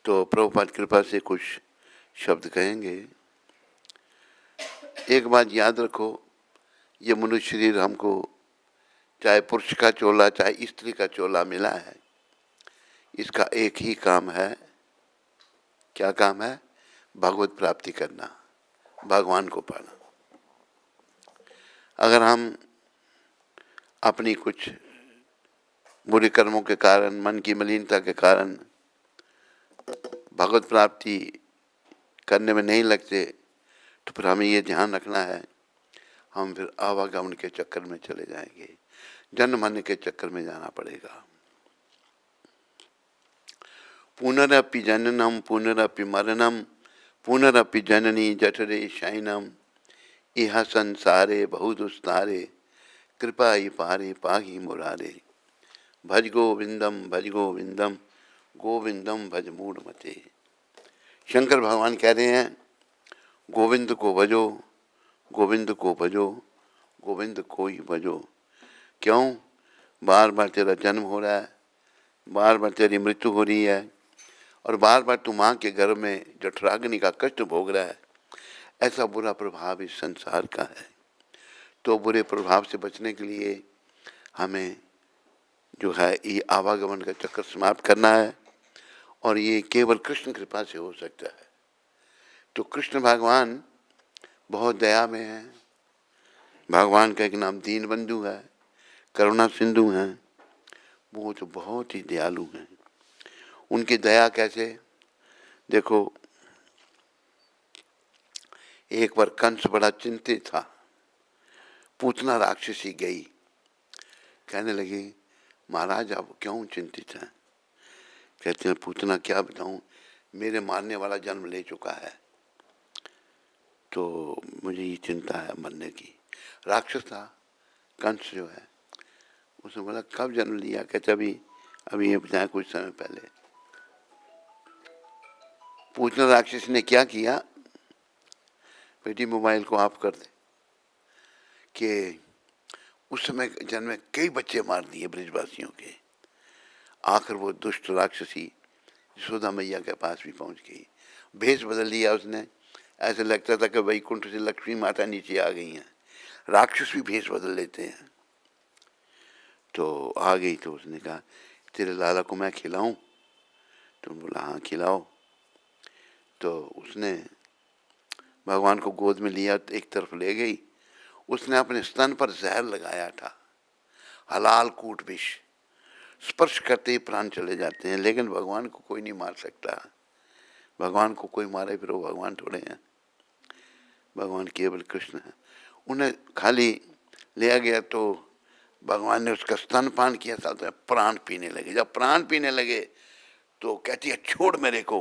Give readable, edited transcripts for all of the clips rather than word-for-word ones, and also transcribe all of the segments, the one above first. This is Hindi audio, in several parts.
तो प्रभुपाद कृपा से कुछ शब्द कहेंगे। एक बात याद रखो, ये मनुष्य शरीर हमको चाहे पुरुष का चोला चाहे स्त्री का चोला मिला है, इसका एक ही काम है। क्या काम है? भगवत प्राप्ति करना, भगवान को पाना। अगर हम अपनी कुछ बुरे कर्मों के कारण, मन की मलिनता के कारण भगवत प्राप्ति करने में नहीं लगते, तो फिर हमें ये ध्यान रखना है, हम फिर आवागमन के चक्कर में चले जाएंगे, जन्म मरने के चक्कर में जाना पड़ेगा। पुनरपि जननम पुनरपि मरणम पुनरपि जननी जठरे शयनम इह संसारे बहुदुस्तारे कृपा पारे पाहि मुरारे भज गोविंदम गोविंदम भज मूढ़मते। शंकर भगवान कह रहे हैं, गोविंद को भजो, गोविंद को भजो, गोविंद को ही भजो। क्यों? बार बार तेरा जन्म हो रहा है, बार बार तेरी मृत्यु हो रही है, और बार बार तू माँ के गर्भ में जठराग्नि का कष्ट भोग रहा है। ऐसा बुरा प्रभाव इस संसार का है। तो बुरे प्रभाव से बचने के लिए हमें जो है ये आवागमन का चक्कर समाप्त करना है, और ये केवल कृष्ण कृपा से हो सकता है। तो कृष्ण भगवान बहुत दया में है। भगवान का एक नाम दीन बंधु है, करुणा सिंधु हैं। वो तो बहुत ही दयालु हैं। उनकी दया कैसे? देखो, एक बार कंस बड़ा चिंतित था। पूतना राक्षसी गई, कहने लगी, महाराज आप क्यों चिंतित हैं? कहते हैं, पूतना क्या बताऊं, मेरे मारने वाला जन्म ले चुका है, तो मुझे ये चिंता है मरने की। राक्षस था कंस जो है। उसने बोला, कब जन्म लिया? कहते अभी ये बताया कुछ समय पहले। पूतना राक्षस ने क्या किया? बेटी मोबाइल को ऑफ कर दे, कि उस समय जन्मे कई बच्चे मार दिए ब्रजवासियों के। आखिर वो दुष्ट राक्षसी यशोदा मैया के पास भी पहुंच गई। भेष बदल लिया उसने, ऐसे लगता था कि वैकुंठ से लक्ष्मी माता नीचे आ गई हैं। राक्षस भी भेष बदल लेते हैं। तो आ गई, तो उसने कहा, तेरे लाला को मैं खिलाऊं? तो बोला, हाँ खिलाओ। तो उसने भगवान को गोद में लिया, तो एक तरफ ले गई। उसने अपने स्तन पर जहर लगाया था, हलाल कूट विष। स्पर्श करते ही प्राण चले जाते हैं, लेकिन भगवान को कोई नहीं मार सकता। भगवान को कोई मारे फिर वो भगवान थोड़े हैं। भगवान केवल कृष्ण है। उन्हें खाली लिया गया, तो भगवान ने उसका स्तनपान किया, साथ में प्राण पीने लगे। जब प्राण पीने लगे तो कहती है, छोड़ मेरे को।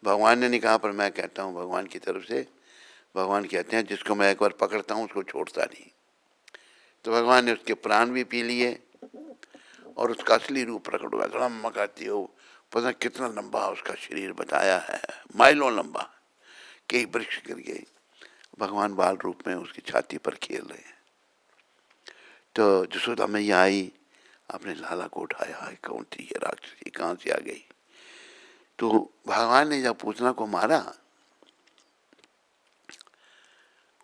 भगवान ने नहीं कहा, पर मैं कहता हूँ भगवान की तरफ से। भगवान कहते हैं, जिसको मैं एक बार पकड़ता हूँ उसको छोड़ता नहीं। तो भगवान ने उसके प्राण भी पी लिए और उसका असली रूप प्रकट हुआ। गड़म मकाती हो, पता कितना लंबा उसका शरीर बताया है, माइलों लंबा, कई वृक्ष गिर गए। भगवान बाल रूप में उसकी छाती पर खेल रहे हैं। तो यशोदा मैया आई, अपने लाला को उठाया, कौन थी ये राक्षसी, कहाँ से आ गई? तो भगवान ने जब पूतना को मारा,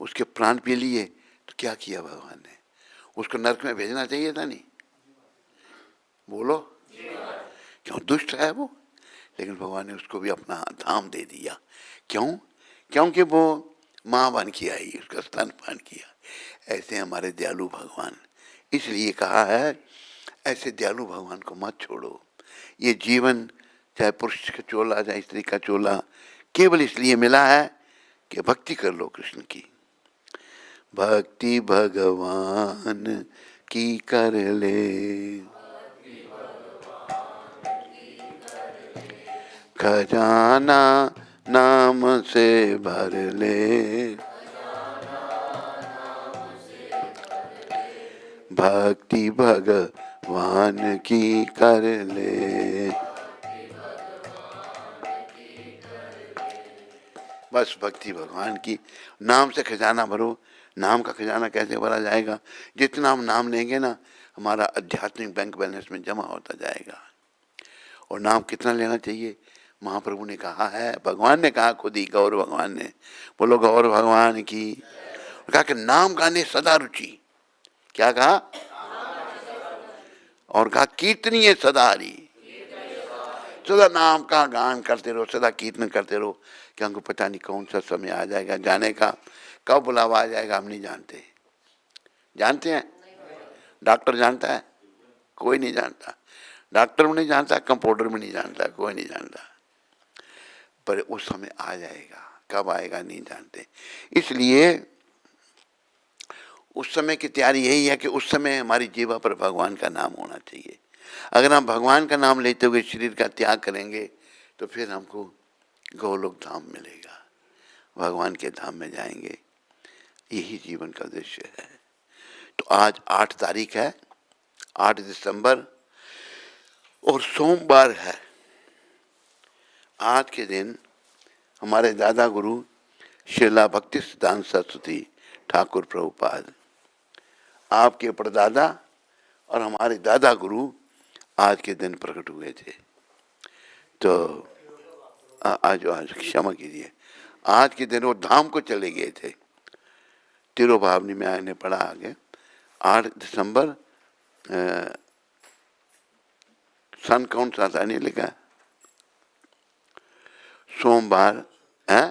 उसके प्राण पी लिए, तो क्या किया भगवान ने? उसको नरक में भेजना चाहिए था नहीं? बोलो, क्यों? दुष्ट है वो, लेकिन भगवान ने उसको भी अपना धाम दे दिया। क्यों? क्योंकि वो माँ बन के आई, उसका स्तनपान किया। ऐसे हमारे दयालु भगवान। इसलिए कहा है, ऐसे दयालु भगवान को मत छोड़ो। ये जीवन चाहे पुरुष का चोला चाहे स्त्री का चोला, केवल इसलिए मिला है कि भक्ति कर लो कृष्ण की। भक्ति भगवान की कर ले, खजाना नाम से भर ले, भक्ति भगवान की कर ले। बस भक्ति भगवान की, नाम से खजाना भरो। नाम का खजाना कैसे भरा जाएगा? जितना हम नाम लेंगे ना, हमारा आध्यात्मिक बैंक बैलेंस में जमा होता जाएगा। और नाम कितना लेना चाहिए? महाप्रभु ने कहा है, भगवान ने कहा खुद ही, गौर भगवान ने, बोलो गौर भगवान की। कहा कि नाम गाने सदा रुचि, क्या कहा, और कहा कीर्तनीय सदा हरि, सदा नाम का गान करते रहो, सदा कीर्तन करते रहो। क्या हमको पता नहीं कौन सा समय आ जाएगा जाने का, कब बुलावा आ जाएगा हम नहीं जानते। जानते हैं? डॉक्टर जानता है? कोई नहीं जानता। डॉक्टर में नहीं जानता, कंपाउंडर में नहीं जानता, कोई नहीं जानता। पर उस समय आ जाएगा, कब आएगा नहीं जानते। इसलिए उस समय की तैयारी यही है कि उस समय हमारी जीवा पर भगवान का नाम होना चाहिए। अगर हम भगवान का नाम लेते हुए शरीर का त्याग करेंगे तो फिर हमको गोलोक धाम मिलेगा, भगवान के धाम में जाएंगे। यही जीवन का उद्देश्य है। तो आज 8 तारीख है, 8 दिसंबर, और सोमवार है। आज के दिन हमारे दादा गुरु श्रीला भक्ति सिद्धांत सरस्वती ठाकुर प्रभुपाद, आपके परदादा और हमारे दादा गुरु आज के दिन प्रकट हुए थे। तो आज क्षमा कीजिए, आज के दिन वो धाम को चले गए थे। तिरुभावनी में आने पड़ा आगे 8 दिसंबर सन कौन सा था नहीं लिखा, सोमवार है,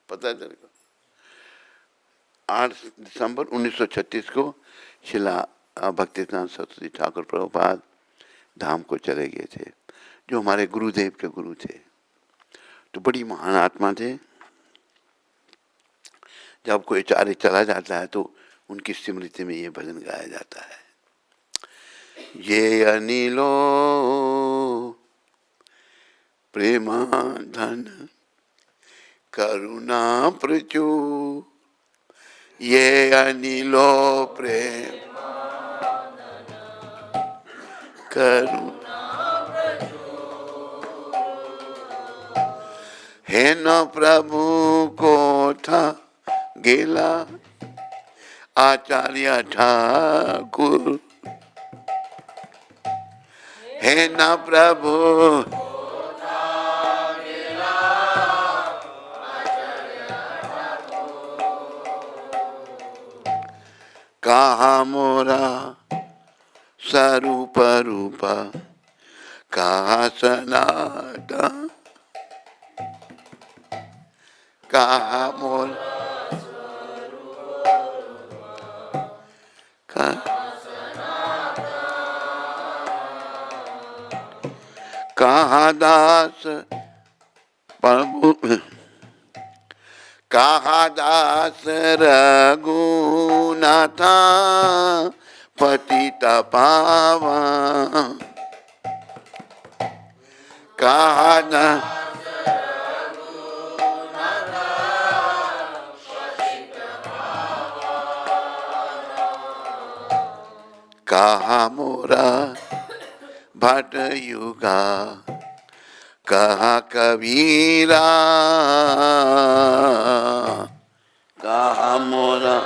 पता है तेरे को? 8 दिसंबर 1936 को शिला भक्तिनाथ सरस्वती ठाकुर प्रभुपाद धाम को चले गए थे, जो हमारे गुरुदेव के गुरु थे। तो बड़ी महान आत्मा थे। जब कोई आचार्य चला जाता है तो उनकी स्मृति में ये भजन गाया जाता है। ये अनिलो प्रेमाधन करुणा प्रचुर, ये अनिलो प्रेम करुणा, हे न प्रभु को था गेला आचार्य ठाकुर, हे न प्रभु कहा मोरा स्वरूप रूपा, कहा सनातन, कहा मोरा कहा दास प्रभु, कहा दास रघुनाथा पतित पावन, कहा दास कहा मोरा भट युगा, कहा कबीरा, कहा मोरा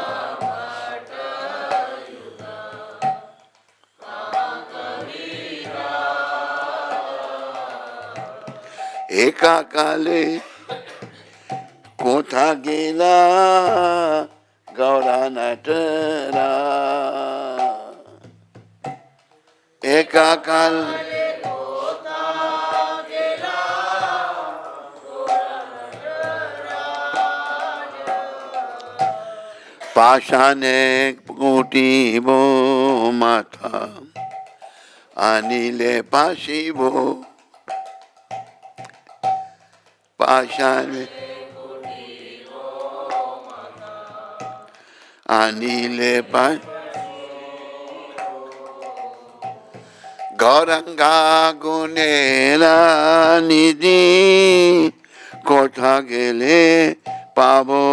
एका काले कोठा गेला गौरा नटरा, एका काल पाषाणे कुटी बो माथा अनिले पाशिबो, पाषाणे अनिले पाश गौरंगा गुनेला निधि कोठा गेले पाबो,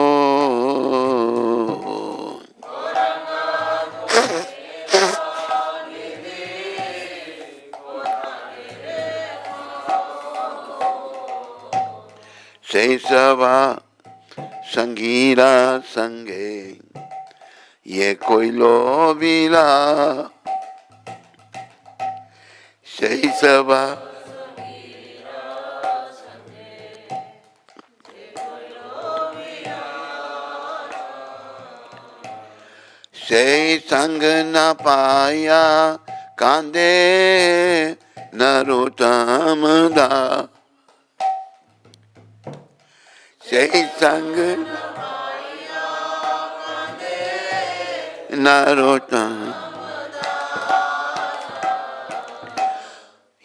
से सभा संगीरा संगे ये कोई लोबिला, सही सभा से संग न पाया कांदे नरोत्तम दास। से संग नरोत्तम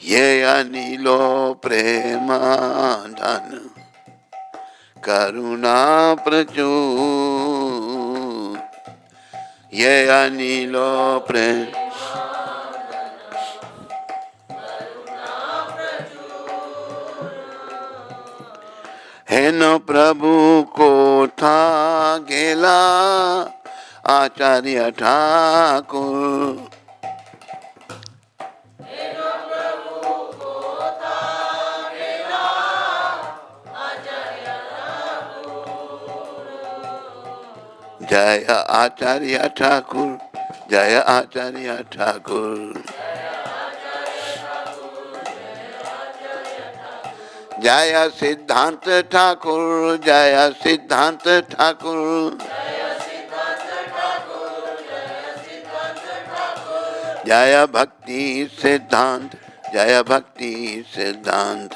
ये अनिलो प्रेम धन करुणा प्रचुर। ये अनिलो प्रेम हेनो प्रभु को था गेला आचार्य ठाकुर। जय आचार्य ठाकुर, जय आचार्य ठाकुर, जय सिद्धांत ठाकुर, जय सिद्धांत ठाकुर, जय भक्ति सिद्धांत, जय भक्ति सिद्धांत।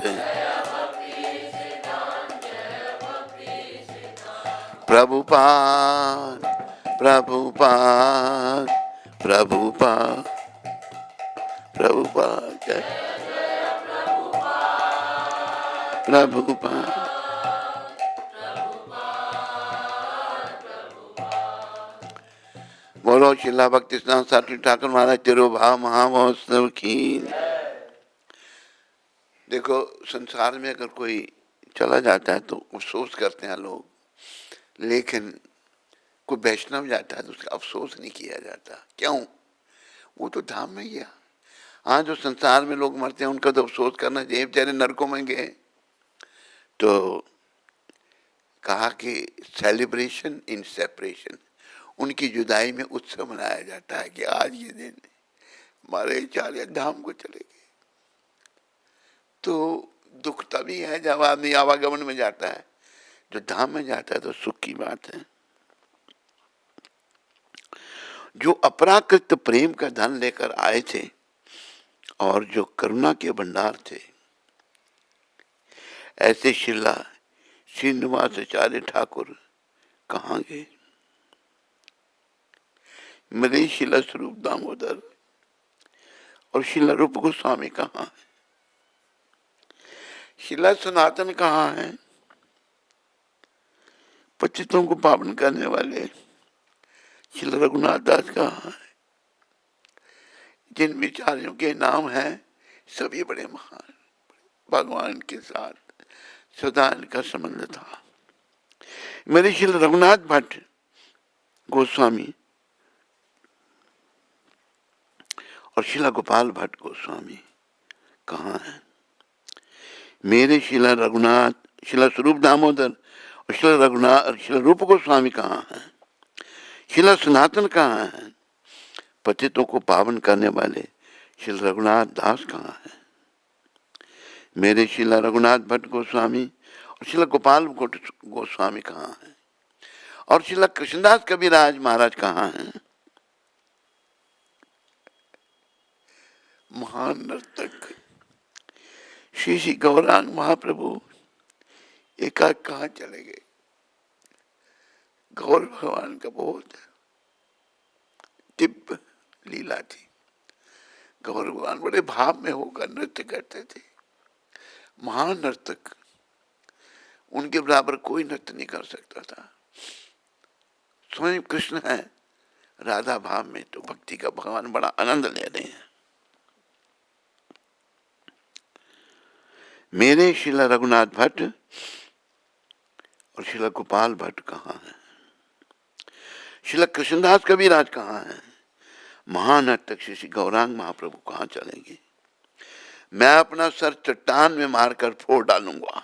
प्रभुपाद प्रभुपाद प्रभुपाद प्रभुपाद जय प्रभुपाद। बोलो शिला भक्ति सिद्धांत सरस्वती ठाकुर महाराज तिरुभाव महामहोत्सव की। देखो संसार में अगर कोई चला जाता है तो अफसोस करते हैं लोग, लेकिन कोई वैष्णव जाता है तो उसका अफसोस नहीं किया जाता। क्यों? वो तो धाम में गया। हाँ, जो संसार में लोग मरते हैं उनका तो अफसोस करना चाहिए, बेचारे नरकों में गए। तो कहा कि सेलिब्रेशन इन सेपरेशन, उनकी जुदाई में उत्सव मनाया जाता है कि आज ये दिन हमारे चार्य धाम को चले गए। तो दुख तभी है जब आदमी आवागमन में जाता है, जो धाम में जाता है तो सुख की बात है। जो अपराकृत प्रेम का धन लेकर आए थे और जो करुणा के भंडार थे, ऐसे शिला श्रीनिवासाचार्य ठाकुर कहाँ गए? मेरे शिला स्वरूप दामोदर और शिला रूप गोस्वामी कहाँ है? शिला सनातन कहाँ है? पतितों को पावन करने वाले शिला रघुनाथ दास कहाँ है? जिन विचारियों के नाम हैं सभी बड़े महान, भगवान के साथ सदा इनका संबंध था। मेरे शिला रघुनाथ भट्ट गोस्वामी और शिला गोपाल भट्ट गोस्वामी कहाँ है? मेरे शिला रघुनाथ, शिला स्वरूप दामोदर और शिला रघुनाथ और शिला रूप गोस्वामी कहाँ है? शिला सनातन कहाँ है? पतितों को पावन करने वाले शिला रघुनाथ दास कहाँ है? मेरे शिला रघुनाथ भट्ट गोस्वामी और शिला गोपाल गोस्वामी कहाँ है? और शिला कृष्णदास कबीराज महाराज कहाँ है? महान नर्तक श्री श्री गौरांग महाप्रभु एकाएक कहाँ चले गए? गौर भगवान का बहुत दिव्य लीला थी। गौर भगवान बड़े भाव में होकर नृत्य करते थे। महान नर्तक, उनके बराबर कोई नृत्य नहीं कर सकता था। स्वयं कृष्ण है राधा भाव में, तो भक्ति का भगवान बड़ा आनंद ले रहे हैं। मेरे शिला रघुनाथ भट्ट और शिला गोपाल भट्ट कहाँ है? शिला कृष्णदास कबीराज कहाँ है? महान नर्तक श्री गौरांग महाप्रभु कहाँ चलेंगे? मैं अपना सर चट्टान में मारकर फोड़ डालूंगा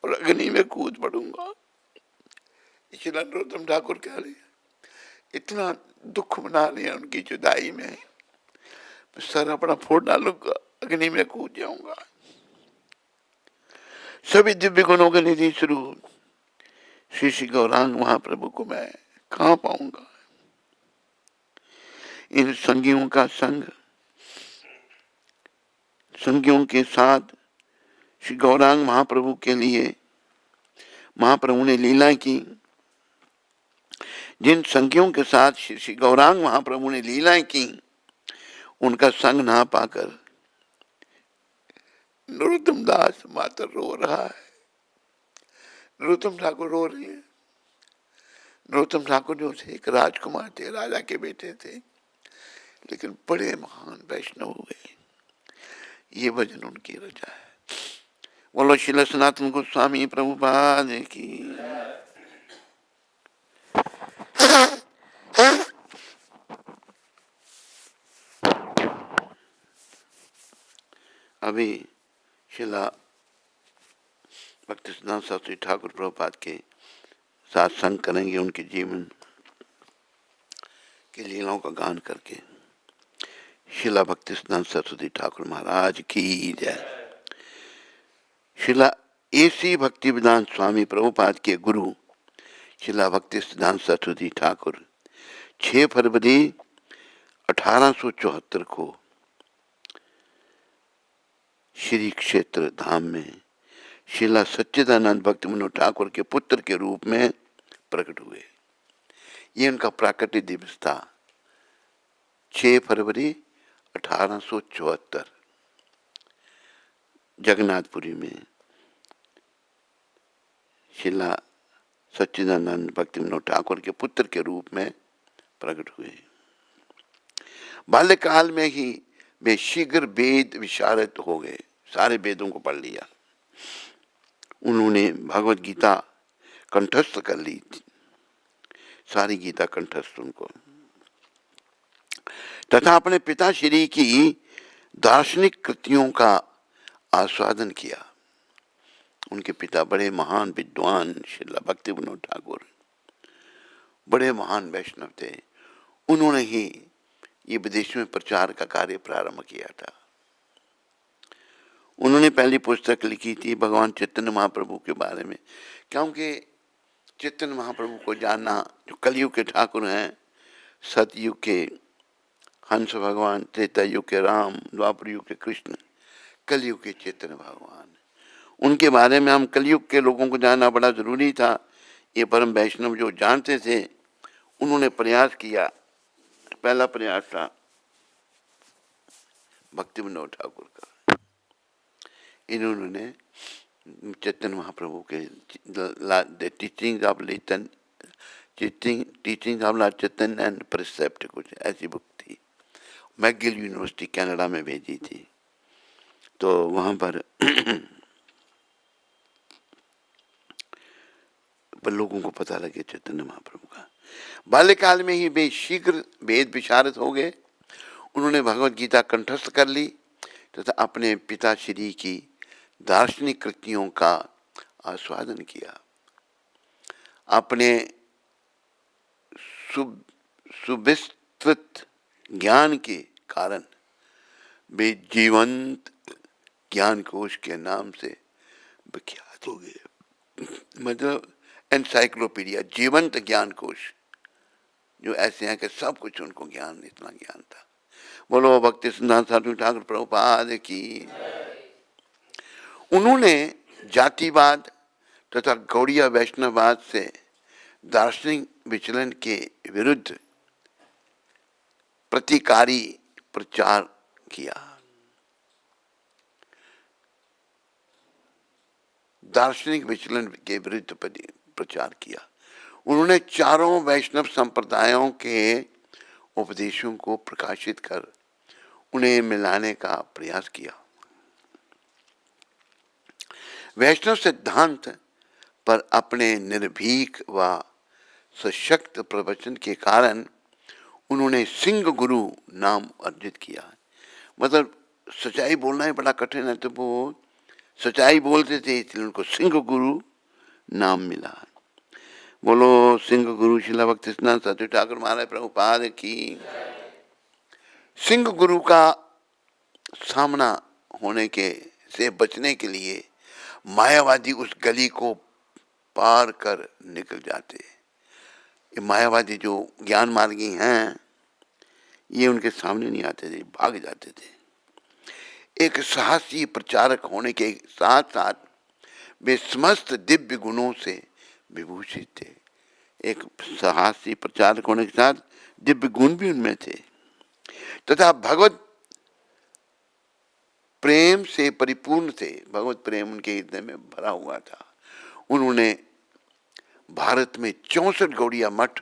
और अग्नि में कूद पड़ूंगा। शिला नरोत्तम ठाकुर कह रहे, इतना दुख मना लिया उनकी जुदाई में, सर अपना फोड़ डालूंगा, अग्नि में कूद जाऊंगा। सभी दिव्य गुणों के निधि स्वरूप श्री श्री गौरांग महाप्रभु को मैं कहाँ पाऊंगा। इन संगियों का संग, संगियों के साथ श्री गौरांग महाप्रभु के लिए महाप्रभु ने लीला की। जिन संगियों के साथ श्री गौरांग महाप्रभु ने लीलाएं की, उनका संग ना पाकर नरोत्तम दास मात्र रो रहा है। नरोत्तम ठाकुर रो रहे हैं। नरोत्तम ठाकुर जो थे एक राजकुमार थे, राजा के बेटे थे, लेकिन बड़े महान वैष्णव हुए। ये भजन उनकी रचा है। बोलो श्रील सनातन गोस्वामी प्रभुपाद की। अभी शिला भक्तिसिद्धांत शास्त्री ठाकुर प्रभुपाद के साथ संग करेंगे, उनके जीवन की लीलाओं का गान करके। शिला भक्तिसिद्धांत सरस्वती ठाकुर महाराज की जय। शिला एसी भक्ति वेदांत स्वामी प्रभुपाद के गुरु शिला भक्तिसिद्धांत सरस्वती ठाकुर 6 फरवरी 1874 को श्री क्षेत्र धाम में शिला सच्चिदानंद भक्ति मनोहर ठाकुर के पुत्र के रूप में प्रकट हुए। ये उनका प्राकट्य दिवस था, 6 फरवरी 1874 जगन्नाथपुरी में शिला सच्चिदानंद भक्ति मनोहर ठाकुर के पुत्र के रूप में प्रकट हुए। बाल्यकाल में ही वे शीघ्र वेद विशारद हो गए, सारे वेदों को पढ़ लिया। उन्होंने भगवत गीता कंठस्थ कर ली थी, सारी गीता कंठस्थ उनको, तथा अपने पिता श्री की दार्शनिक कृतियों का आस्वादन किया। उनके पिता बड़े महान विद्वान श्रील भक्ति विनोद ठाकुर बड़े महान वैष्णव थे। उन्होंने ही ये विदेश में प्रचार का कार्य प्रारंभ किया था। उन्होंने पहली पुस्तक लिखी थी भगवान चैतन्य महाप्रभु के बारे में, क्योंकि चैतन्य महाप्रभु को जानना, जो कलयुग के ठाकुर हैं, सतयुग के हंस भगवान, त्रेता युग के राम, द्वापर युग के कृष्ण, कलयुग के चैतन्य भगवान, उनके बारे में हम कलयुग के लोगों को जानना बड़ा जरूरी था। ये परम वैष्णव जो जानते थे, उन्होंने प्रयास किया। पहला प्रयास था भक्ति विनोद ठाकुर का। इन्होंने चैतन्य महाप्रभु के टीचिंग ऑफ लेटन, teaching of lord Chaitanya and precept, कुछ ऐसी बुक थी, मैकगिल यूनिवर्सिटी कनाडा में भेजी थी। तो वहाँ पर लोगों को पता लगे चैतन्य महाप्रभु का। बाल्यकाल में ही वे शीघ्र वेद विशारद हो गए। उन्होंने भगवत गीता कंठस्थ कर ली तथा अपने पिता श्री की दार्शनिक कृतियों का आस्वादन किया। अपने सुविस्तृत ज्ञान के कारण वे जीवंत ज्ञान कोश के नाम से विख्यात हो गए। मतलब एनसाइक्लोपीडिया, जीवंत ज्ञान कोश, जो ऐसे हैं कि सब कुछ उनको ज्ञान, इतना ज्ञान था। बोलो भक्ति सिद्धांत साधु ठाकुर प्रभुपाद की। उन्होंने जातिवाद तथा गौड़िया वैष्णववाद से दार्शनिक विचलन के विरुद्ध प्रतिकारी प्रचार किया। दार्शनिक विचलन के विरुद्ध प्रचार किया। उन्होंने चारों वैष्णव संप्रदायों के उपदेशों को प्रकाशित कर उन्हें मिलाने का प्रयास किया। वैष्णव सिद्धांत पर अपने निर्भीक व सशक्त प्रवचन के कारण उन्होंने सिंह गुरु नाम अर्जित किया। मतलब सच्चाई बोलना ही बड़ा कठिन है, तो वो सच्चाई बोलते थे, इसलिए उनको सिंह गुरु नाम मिला। बोलो सिंह गुरु शिला भक्ति सिद्धांत साधु ठाकुर महाराज प्रभुपाद की। सिंह गुरु का सामना होने के से बचने के लिए मायावादी उस गली को पार कर निकल जाते। ये मायावादी जो ज्ञान मार्गी हैं, ये उनके सामने नहीं आते थे, भाग जाते थे। एक साहसी प्रचारक होने के साथ साथ वे समस्त दिव्य गुणों से विभूषित थे। एक साहसी प्रचारक होने के साथ दिव्य गुण भी उनमें थे तथा भगवत प्रेम से परिपूर्ण थे। भगवत प्रेम उनके हृदय में भरा हुआ था। उन्होंने भारत में 64 गौड़िया मठ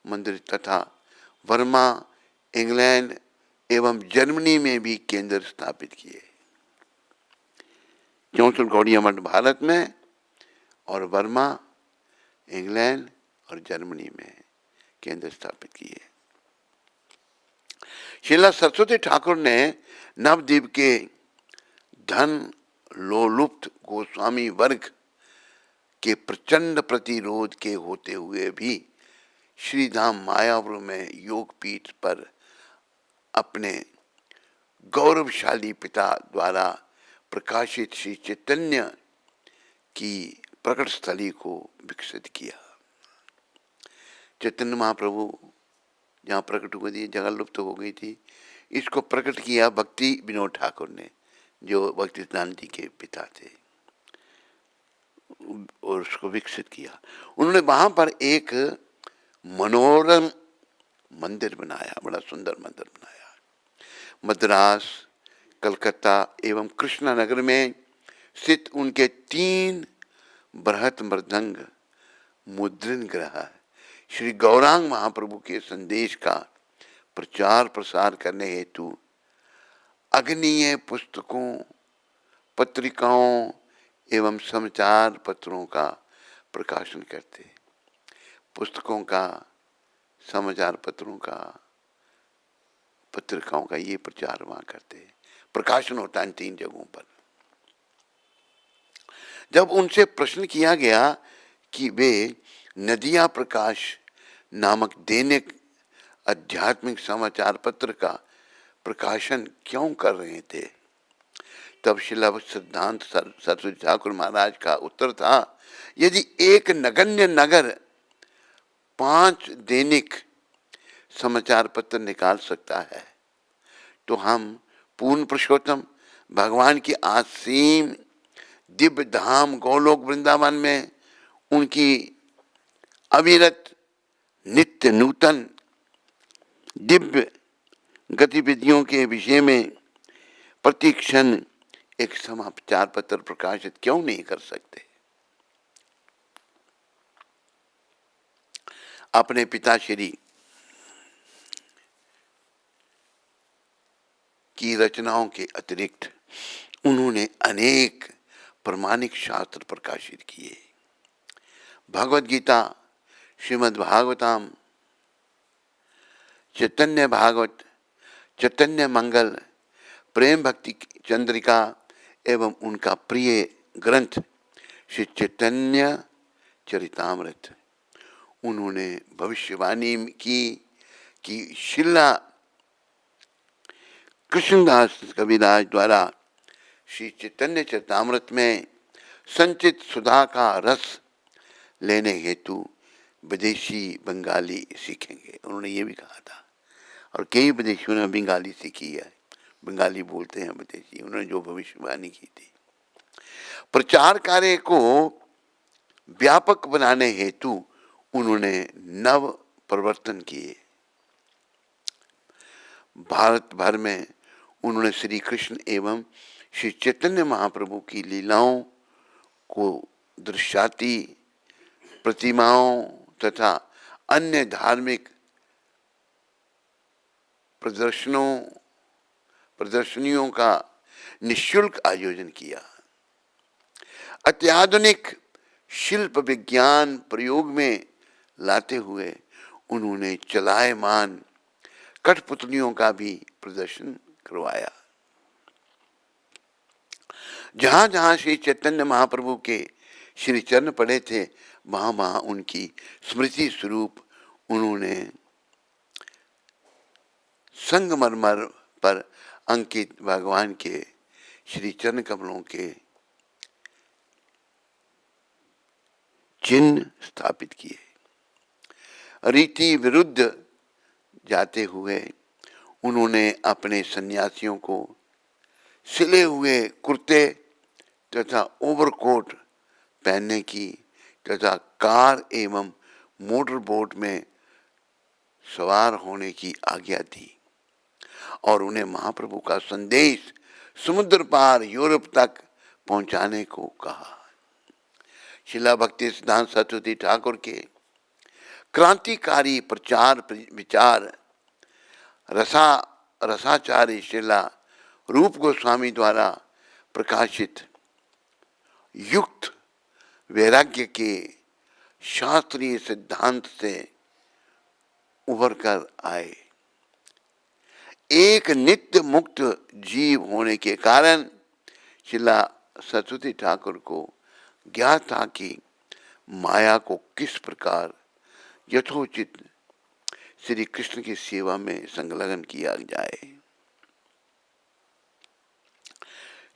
मंदिर तथा वर्मा, इंग्लैंड एवं जर्मनी में भी केंद्र स्थापित किए। 64 गौड़िया मठ भारत में और वर्मा, इंग्लैंड और जर्मनी में केंद्र स्थापित किए। श्रीला सरस्वती ठाकुर ने नवद्वीप के धन लोलुप्त गोस्वामी वर्ग के प्रचंड प्रतिरोध के होते हुए भी श्रीधाम मायापुर में योगपीठ पर अपने गौरवशाली पिता द्वारा प्रकाशित श्री चैतन्य की प्रकट स्थली को विकसित किया। चैतन्य महाप्रभु जहाँ प्रकट हुए थी, जगह लुप्त हो गई थी, इसको प्रकट किया भक्ति विनोद ठाकुर ने, जो भक्ति सिद्धांत जी के पिता थे, और उसको विकसित किया। उन्होंने वहां पर एक मनोरम मंदिर बनाया, बड़ा सुंदर मंदिर बनाया। मद्रास, कलकत्ता एवं कृष्णानगर में स्थित उनके 3 बृहत मृदंग मुद्रण ग्रह श्री गौरांग महाप्रभु के संदेश का प्रचार प्रसार करने हेतु अग्रणीय पुस्तकों, पत्रिकाओं एवं समाचार पत्रों का प्रकाशन करते। पुस्तकों का, समाचार पत्रों का, पत्रिकाओं का ये प्रचार वहां करते। प्रकाशन होता है इन 3 जगहों पर। जब उनसे प्रश्न किया गया कि वे नदिया प्रकाश नामक दैनिक आध्यात्मिक समाचार पत्र का प्रकाशन क्यों कर रहे थे, तब श्रीला सिद्धांत सरस्वती ठाकुर महाराज का उत्तर था, यदि एक नगण्य नगर 5 दैनिक समाचार पत्र निकाल सकता है, तो हम पूर्ण पुरुषोत्तम भगवान की असीम दिव्य धाम गोलोक वृंदावन में उनकी अविरत नित्य नूतन दिव्य गतिविधियों के विषय में प्रतिक्षण एक समाचार पत्र प्रकाशित क्यों नहीं कर सकते। अपने पिताश्री की रचनाओं के अतिरिक्त उन्होंने अनेक प्रमाणिक शास्त्र प्रकाशित किए। भगवद गीता, श्रीमद् भागवतम, चैतन्य भागवत, चैतन्य मंगल, प्रेम भक्ति चंद्रिका एवं उनका प्रिय ग्रंथ श्री चैतन्य चरितामृत। उन्होंने भविष्यवाणी की कि शिला कृष्णदास कविराज द्वारा श्री चैतन्य चरितामृत में संचित सुधा का रस लेने हेतु विदेशी बंगाली सीखेंगे। उन्होंने ये भी कहा था, और कई विदेशियों ने बंगाली सीखी है, बंगाली बोलते हैं विदेशी। उन्होंने जो भविष्यवाणी की थी, प्रचार कार्य को व्यापक बनाने हेतु उन्होंने नव परिवर्तन किए। भारत भर में उन्होंने श्री कृष्ण एवं श्री चैतन्य महाप्रभु की लीलाओं को दृश्याती प्रतिमाओं तथा अन्य धार्मिक प्रदर्शनियों का निःशुल्क आयोजन किया। अत्याधुनिक शिल्प विज्ञान प्रयोग में लाते हुए उन्होंने चलायमान कठपुतलियों का भी प्रदर्शन करवाया। जहां जहां श्री चैतन्य महाप्रभु के श्री चरण पड़े थे, वहां वहां उनकी स्मृति स्वरूप उन्होंने संगमरमर पर अंकित भगवान के श्री चरण कमलों के चिन्ह स्थापित किए। रीति विरुद्ध जाते हुए उन्होंने अपने सन्यासियों को सिले हुए कुर्ते तथा ओवरकोट पहनने की तथा कार एवं मोटर बोट में सवार होने की आज्ञा दी और उन्हें महाप्रभु का संदेश समुद्र पार यूरोप तक पहुंचाने को कहा। शिला भक्ति सिद्धांत सरस्वती ठाकुर के क्रांतिकारी प्रचार विचार रसाचार्य शिला रूप गोस्वामी द्वारा प्रकाशित युक्त वैराग्य के शास्त्रीय सिद्धांत से उभर कर आए। एक नित्य मुक्त जीव होने के कारण शिला सरस्वती ठाकुर को ज्ञात था कि माया को किस प्रकार यथोचित श्री कृष्ण की सेवा में संलग्न किया जाए।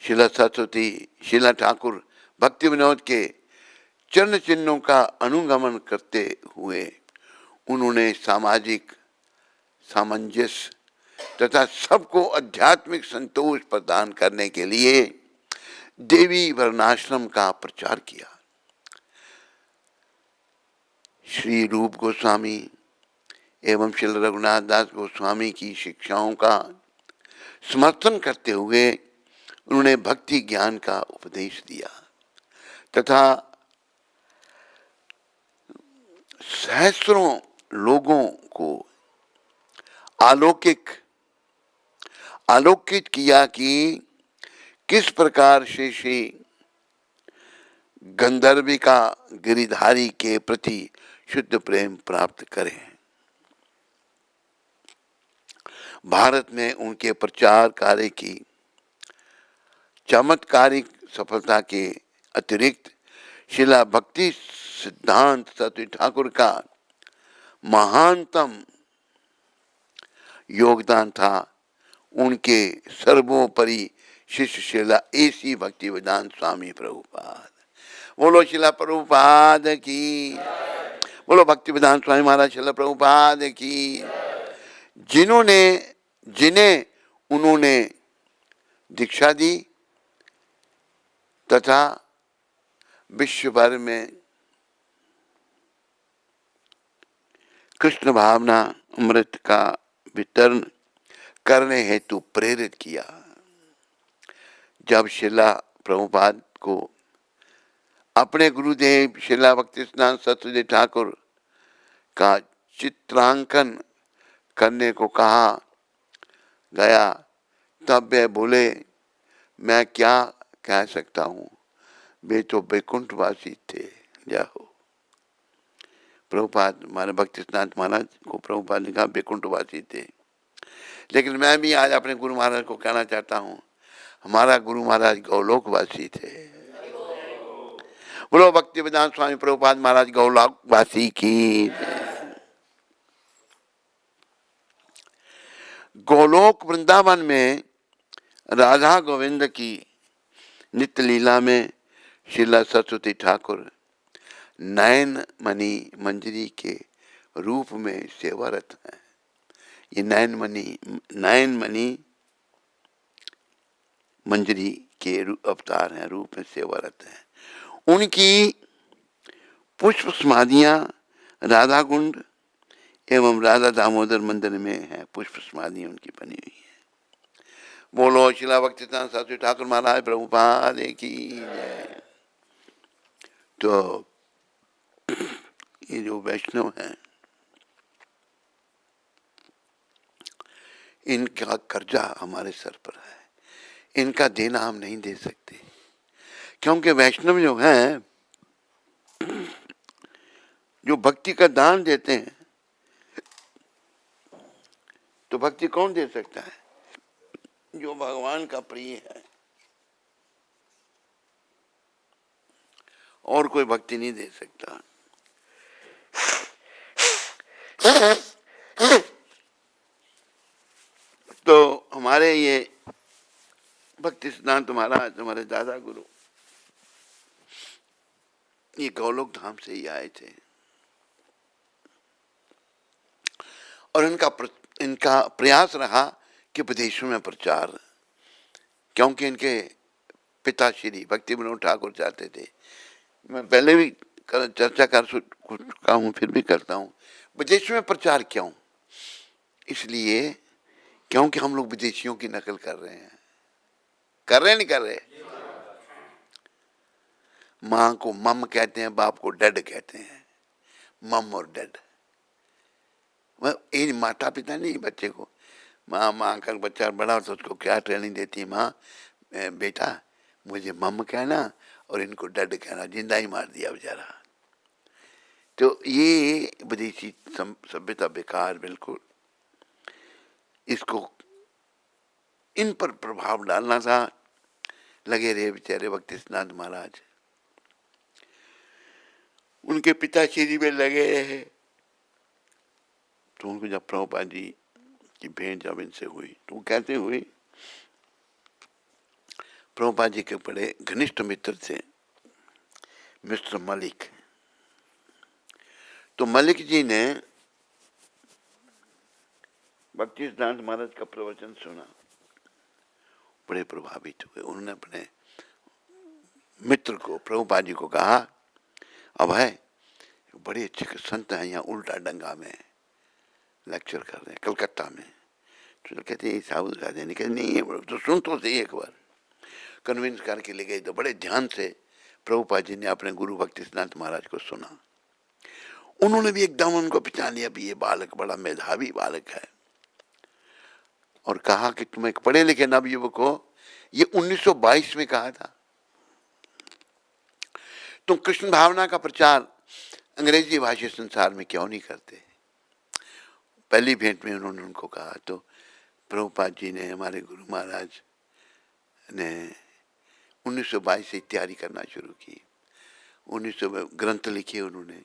शिला ठाकुर भक्ति विनोद के चरण चिन्हों का अनुगमन करते हुए उन्होंने सामाजिक सामंजस्य तथा सबको आध्यात्मिक संतोष प्रदान करने के लिए देवी वर्णाश्रम का प्रचार किया। श्री रूप गोस्वामी एवं श्री रघुनाथ दास गोस्वामी की शिक्षाओं का समर्थन करते हुए उन्होंने भक्ति ज्ञान का उपदेश दिया तथा सहस्रों लोगों को आलोकित किया कि किस प्रकार से श्री गंधर्विका गिरिधारी के प्रति शुद्ध प्रेम प्राप्त करें। भारत में उनके प्रचार कार्य की चमत्कारिक सफलता के अतिरिक्त शिला भक्ति सिद्धांत सरस्वती ठाकुर का महानतम योगदान था उनके सर्वोपरि शिष्य शिला ऐसी भक्ति वेदांत स्वामी प्रभुपाद। बोलो शिला प्रभुपाद की, बोलो भक्ति वेदांत स्वामी महाराज शिला प्रभुपाद की। जिन्हें उन्होंने दीक्षा दी तथा विश्व भर में कृष्ण भावना अमृत का वितरण करने हेतु प्रेरित किया। जब शिला प्रभुपाद को अपने गुरुदेव शिला भक्ति सिद्धांत सरस्वती ठाकुर का चित्रांकन करने को कहा गया तब वे बोले, मैं क्या कह सकता हूँ, वे तो वैकुंठवासी थे। जाओ प्रभुपाद हमारे भक्ति सिद्धांत महाराज को प्रभुपाद ने कहा वैकुंठवासी थे, लेकिन मैं भी आज अपने गुरु महाराज को कहना चाहता हूँ हमारा गुरु महाराज गौलोकवासी थे। बोलो भक्ति वेदांत स्वामी प्रभुपाद महाराज गौलोकवासी की। गोलोक वृंदावन में राधा गोविंद की नित्य लीला में शिला सरस्वती ठाकुर नयन मणि मंजरी के रूप में सेवारत हैं। ये नयन मणि मंजरी के अवतार हैं, रूप में सेवारत हैं। उनकी पुष्प समाधियां राधा कुंड एवं राधा दामोदर मंदिर में है। पुष्प समाधि उनकी बनी हुई है। बोलो शिला भक्ति सरस्वती ठाकुर महाराज प्रभुपाद की जय। तो ये जो वैष्णव हैं इनका कर्जा हमारे सर पर है, इनका देना हम नहीं दे सकते, क्योंकि वैष्णव जो हैं जो भक्ति का दान देते हैं तो भक्ति कौन दे सकता है? जो भगवान का प्रिय है, और कोई भक्ति नहीं दे सकता। तो हमारे ये भक्ति सिद्धांत महाराज हमारे दादा गुरु ये गौलोक धाम से ही आए थे। और इनका प्रयास रहा कि विदेशों में प्रचार, क्योंकि इनके पिता श्री भक्ति विनोद ठाकुर चाहते थे, मैं पहले भी चर्चा कर चुका हूँ फिर भी करता हूँ, विदेशों में प्रचार क्यों? इसलिए क्योंकि हम लोग विदेशियों की नकल कर रहे हैं, नहीं कर रहे? माँ को मम कहते हैं, बाप को डैड कहते हैं, मम और डैड। ये माता पिता नहीं बच्चे को, माँ का बच्चा बड़ा तो उसको क्या ट्रेनिंग देती है माँ, बेटा मुझे मम कहना और इनको डैड कहना, जिंदा ही मार दिया बेचारा। तो ये विदेशी सभ्यता बेकार, बिल्कुल। इसको इन पर प्रभाव डालना था, लगे रहे बेचारे भक्ति सिद्धांत महाराज, उनके पिताश्री में लगे रहे। तो उनको जब प्रभुपाद जी की भेंट जब इनसे हुई तो वो कैसे हुई? प्रभुपाद जी के बड़े घनिष्ठ मित्र थे मिस्टर मलिक। तो मलिक जी ने भक्ति सिद्धांत महाराज का प्रवचन सुना, बड़े प्रभावित हुए। उन्होंने अपने मित्र को, प्रभुपाद जी को कहा, अब है बड़े अच्छे संत हैं यहाँ उल्टा डंगा में लेक्चर कर रहे हैं कलकत्ता में। तो कहते हैं साबुत राजा ने, कहते नहीं है तो सुन तो सही एक बार। कन्विंस करके ले गए तो बड़े ध्यान से प्रभुपाद जी ने अपने गुरु भक्ति सिद्धांत महाराज को सुना। उन्होंने भी एकदम उनको पहचान लिया भी ये बालक बड़ा मेधावी बालक है, और कहा कि तुम एक पढ़े लिखे नवयुवक हो, ये 1922 में कहा था, तुम कृष्ण भावना का प्रचार अंग्रेजी भाषी संसार में क्यों नहीं करते? पहली भेंट में उन्होंने उनको कहा। तो प्रभुपाद जी ने, हमारे गुरु महाराज ने 1922 से तैयारी करना शुरू की। 1900 में ग्रंथ लिखे उन्होंने,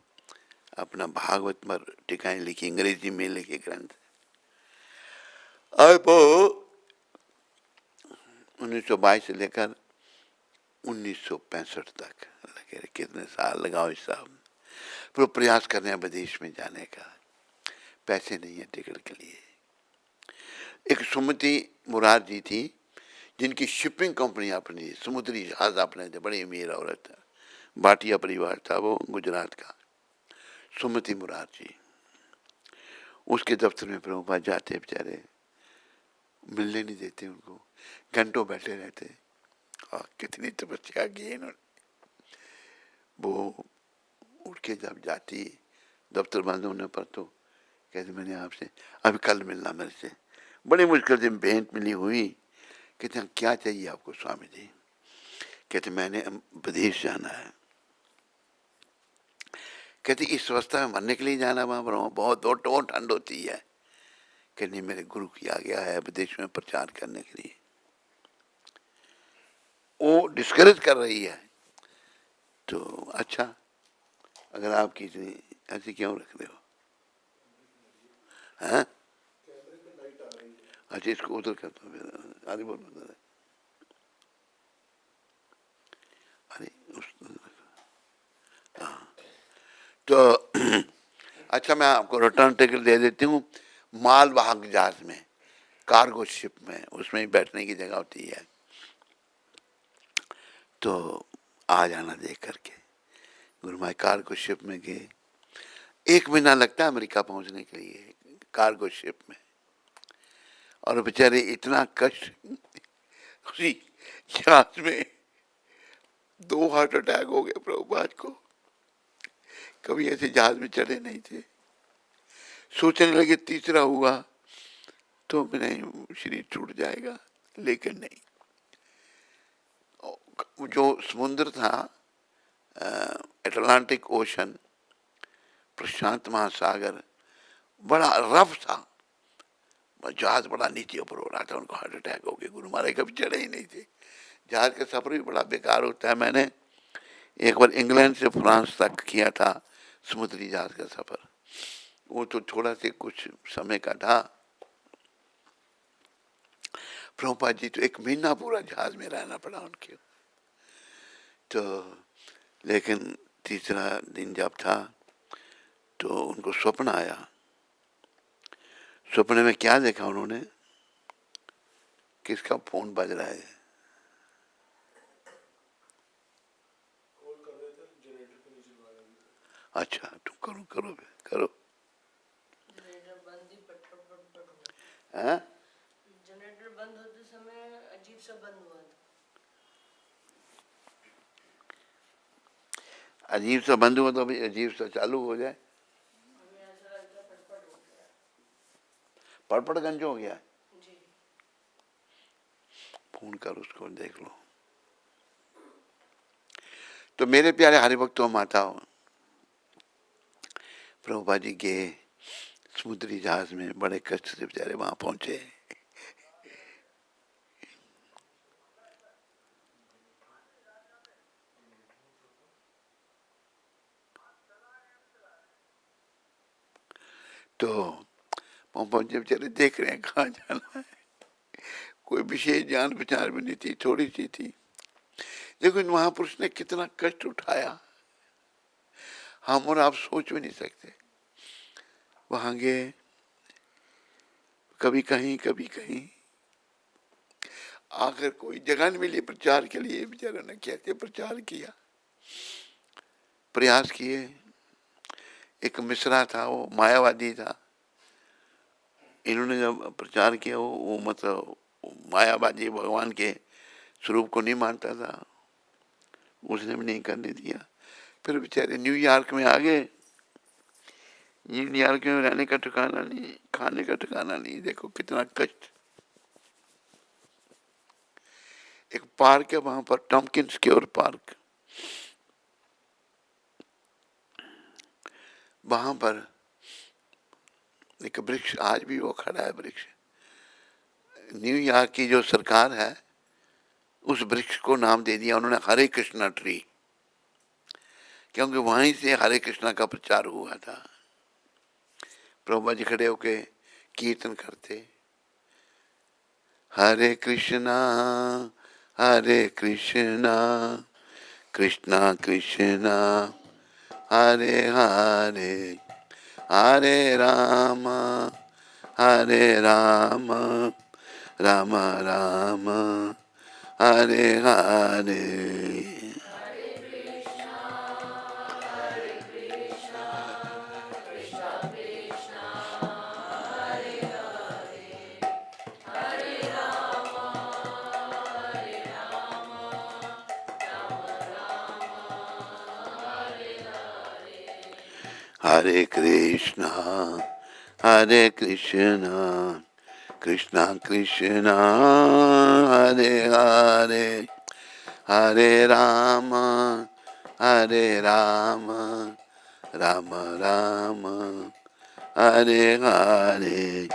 अपना भागवत पर टीकाएं लिखी, अंग्रेजी में लिखे ग्रंथ। और वो 1922 से लेकर 1965 तक लगे रहे। कितने साल लगाओ इस साहब, पर प्रयास कर रहे हैं विदेश में जाने का, पैसे नहीं है टिकट के लिए। एक सुमति मुरार जी थी जिनकी शिपिंग कंपनी अपनी, समुद्री जहाज अपने थे, बड़ी अमीर औरत था, भाटिया परिवार था वो गुजरात का, सुमति मुरार जी। उसके दफ्तर में प्रभुपाद जाते, बेचारे मिलने नहीं देते उनको, घंटों बैठे रहते। कितनी तपस्या की इन्होंने। वो उठ के जब जाती दफ्तर बंद होने पर तो कहते मैंने आपसे अभी कल मिलना मेरे से। बड़ी मुश्किल से भेंट मिली हुई। कहते हैं क्या चाहिए आपको स्वामी जी? कहते मैंने विदेश जाना है। कहते इस अवस्था में मरने के लिए जाना वहां पर, बहुत बहुत ठंड होती है। कहते नहीं, मेरे गुरु की आज्ञा है विदेश में प्रचार करने के लिए। वो डिस्करेज कर रही है। तो अच्छा, अगर आपकी इतनी ऐसी क्यों रख रहे हो? हैं? अच्छा, इसको उधर करता हूँ, आगे बोलो। अरे हाँ, तो अच्छा, मैं आपको रिटर्न टिकट दे देती हूँ। मालवाहक जहाज में, कार्गो शिप में, उसमें बैठने की जगह होती है, तो आ जाना देख करके। गुरु माई कार्गो शिप में गए। 1 महीना लगता है अमेरिका पहुंचने के लिए कार्गो शिप में। और बेचारे इतना कष्ट, उसी जहाज में 2 हार्ट अटैक हो गए प्रभुपाद को। कभी ऐसे जहाज में चढ़े नहीं थे। सोचने लगे तीसरा हुआ तो नहीं शरीर छूट जाएगा, लेकिन नहीं। जो समुद्र था, अटलांटिक ओशन, प्रशांत महासागर, बड़ा रफ था। जहाज बड़ा नीचे ऊपर हो रहा था, उनको हार्ट अटैक हो गया। गुरु महाराज कभी चढ़े ही नहीं थे। जहाज का सफर भी बड़ा बेकार होता है। मैंने एक बार इंग्लैंड से फ्रांस तक किया था समुद्री जहाज का सफर। वो तो थोड़ा से कुछ समय का था। प्रभुपाद जी तो 1 महीना पूरा जहाज में रहना पड़ा उनके। तो लेकिन तीसरा दिन जब था तो उनको स्वप्न आया। सपने में क्या देखा उन्होंने? किसका फोन बज रहा है? अच्छा तुम करो करो करो। हाँ? जनरेटर बंद होते समय अजीब सा बंद हुआ था। अजीब सा बंद हुआ तो अभी अजीब सा चालू हो जाए। हमें ऐसा लगता है फटफट हो गया। पड़पड़ गंज हो गया। जी। फोन कर उसको देख लो। तो मेरे प्यारे हरिभक्तों माताओं, प्रभुपाद जी के समुद्री जहाज में बड़े कष्ट से बेचारे वहां पहुंचे। तो पहुंचे बेचारे, देख रहे हैं कहाँ जाना है। कोई विशेष जान पहचान भी नहीं थी, थोड़ी सी थी। लेकिन महापुरुष ने कितना कष्ट उठाया, हम और आप सोच भी नहीं सकते। वहां गए, कभी कहीं कभी कहीं, आखिर कोई जगह नहीं मिली प्रचार के लिए। बेचारों ने कैसे प्रचार किया, प्रयास किए। एक मिश्रा था, वो मायावादी था। इन्होंने जब प्रचार किया, वो मतलब मायावादी, भगवान के स्वरूप को नहीं मानता था, उसने भी नहीं करने दिया। फिर बेचारे न्यूयॉर्क में आ गए। न्यूयॉर्क में रहने का ठिकाना नहीं, खाने का ठिकाना नहीं, देखो कितना कष्ट। एक पार्क है वहां पर, टॉमकिंस क्योर पार्क, वहां पर एक वृक्ष आज भी वो खड़ा है। वृक्ष, न्यूयॉर्क की जो सरकार है उस वृक्ष को नाम दे दिया उन्होंने हरे कृष्णा ट्री, क्योंकि वहीं से हरे कृष्णा का प्रचार हुआ था। प्रभुपाद जी खड़े होके कीर्तन करते, हरे कृष्णा कृष्णा कृष्णा हरे हरे, हरे राम राम राम हरे हरे। हरे कृष्णा कृष्णा कृष्णा हरे हरे, हरे राम राम राम हरे हरे,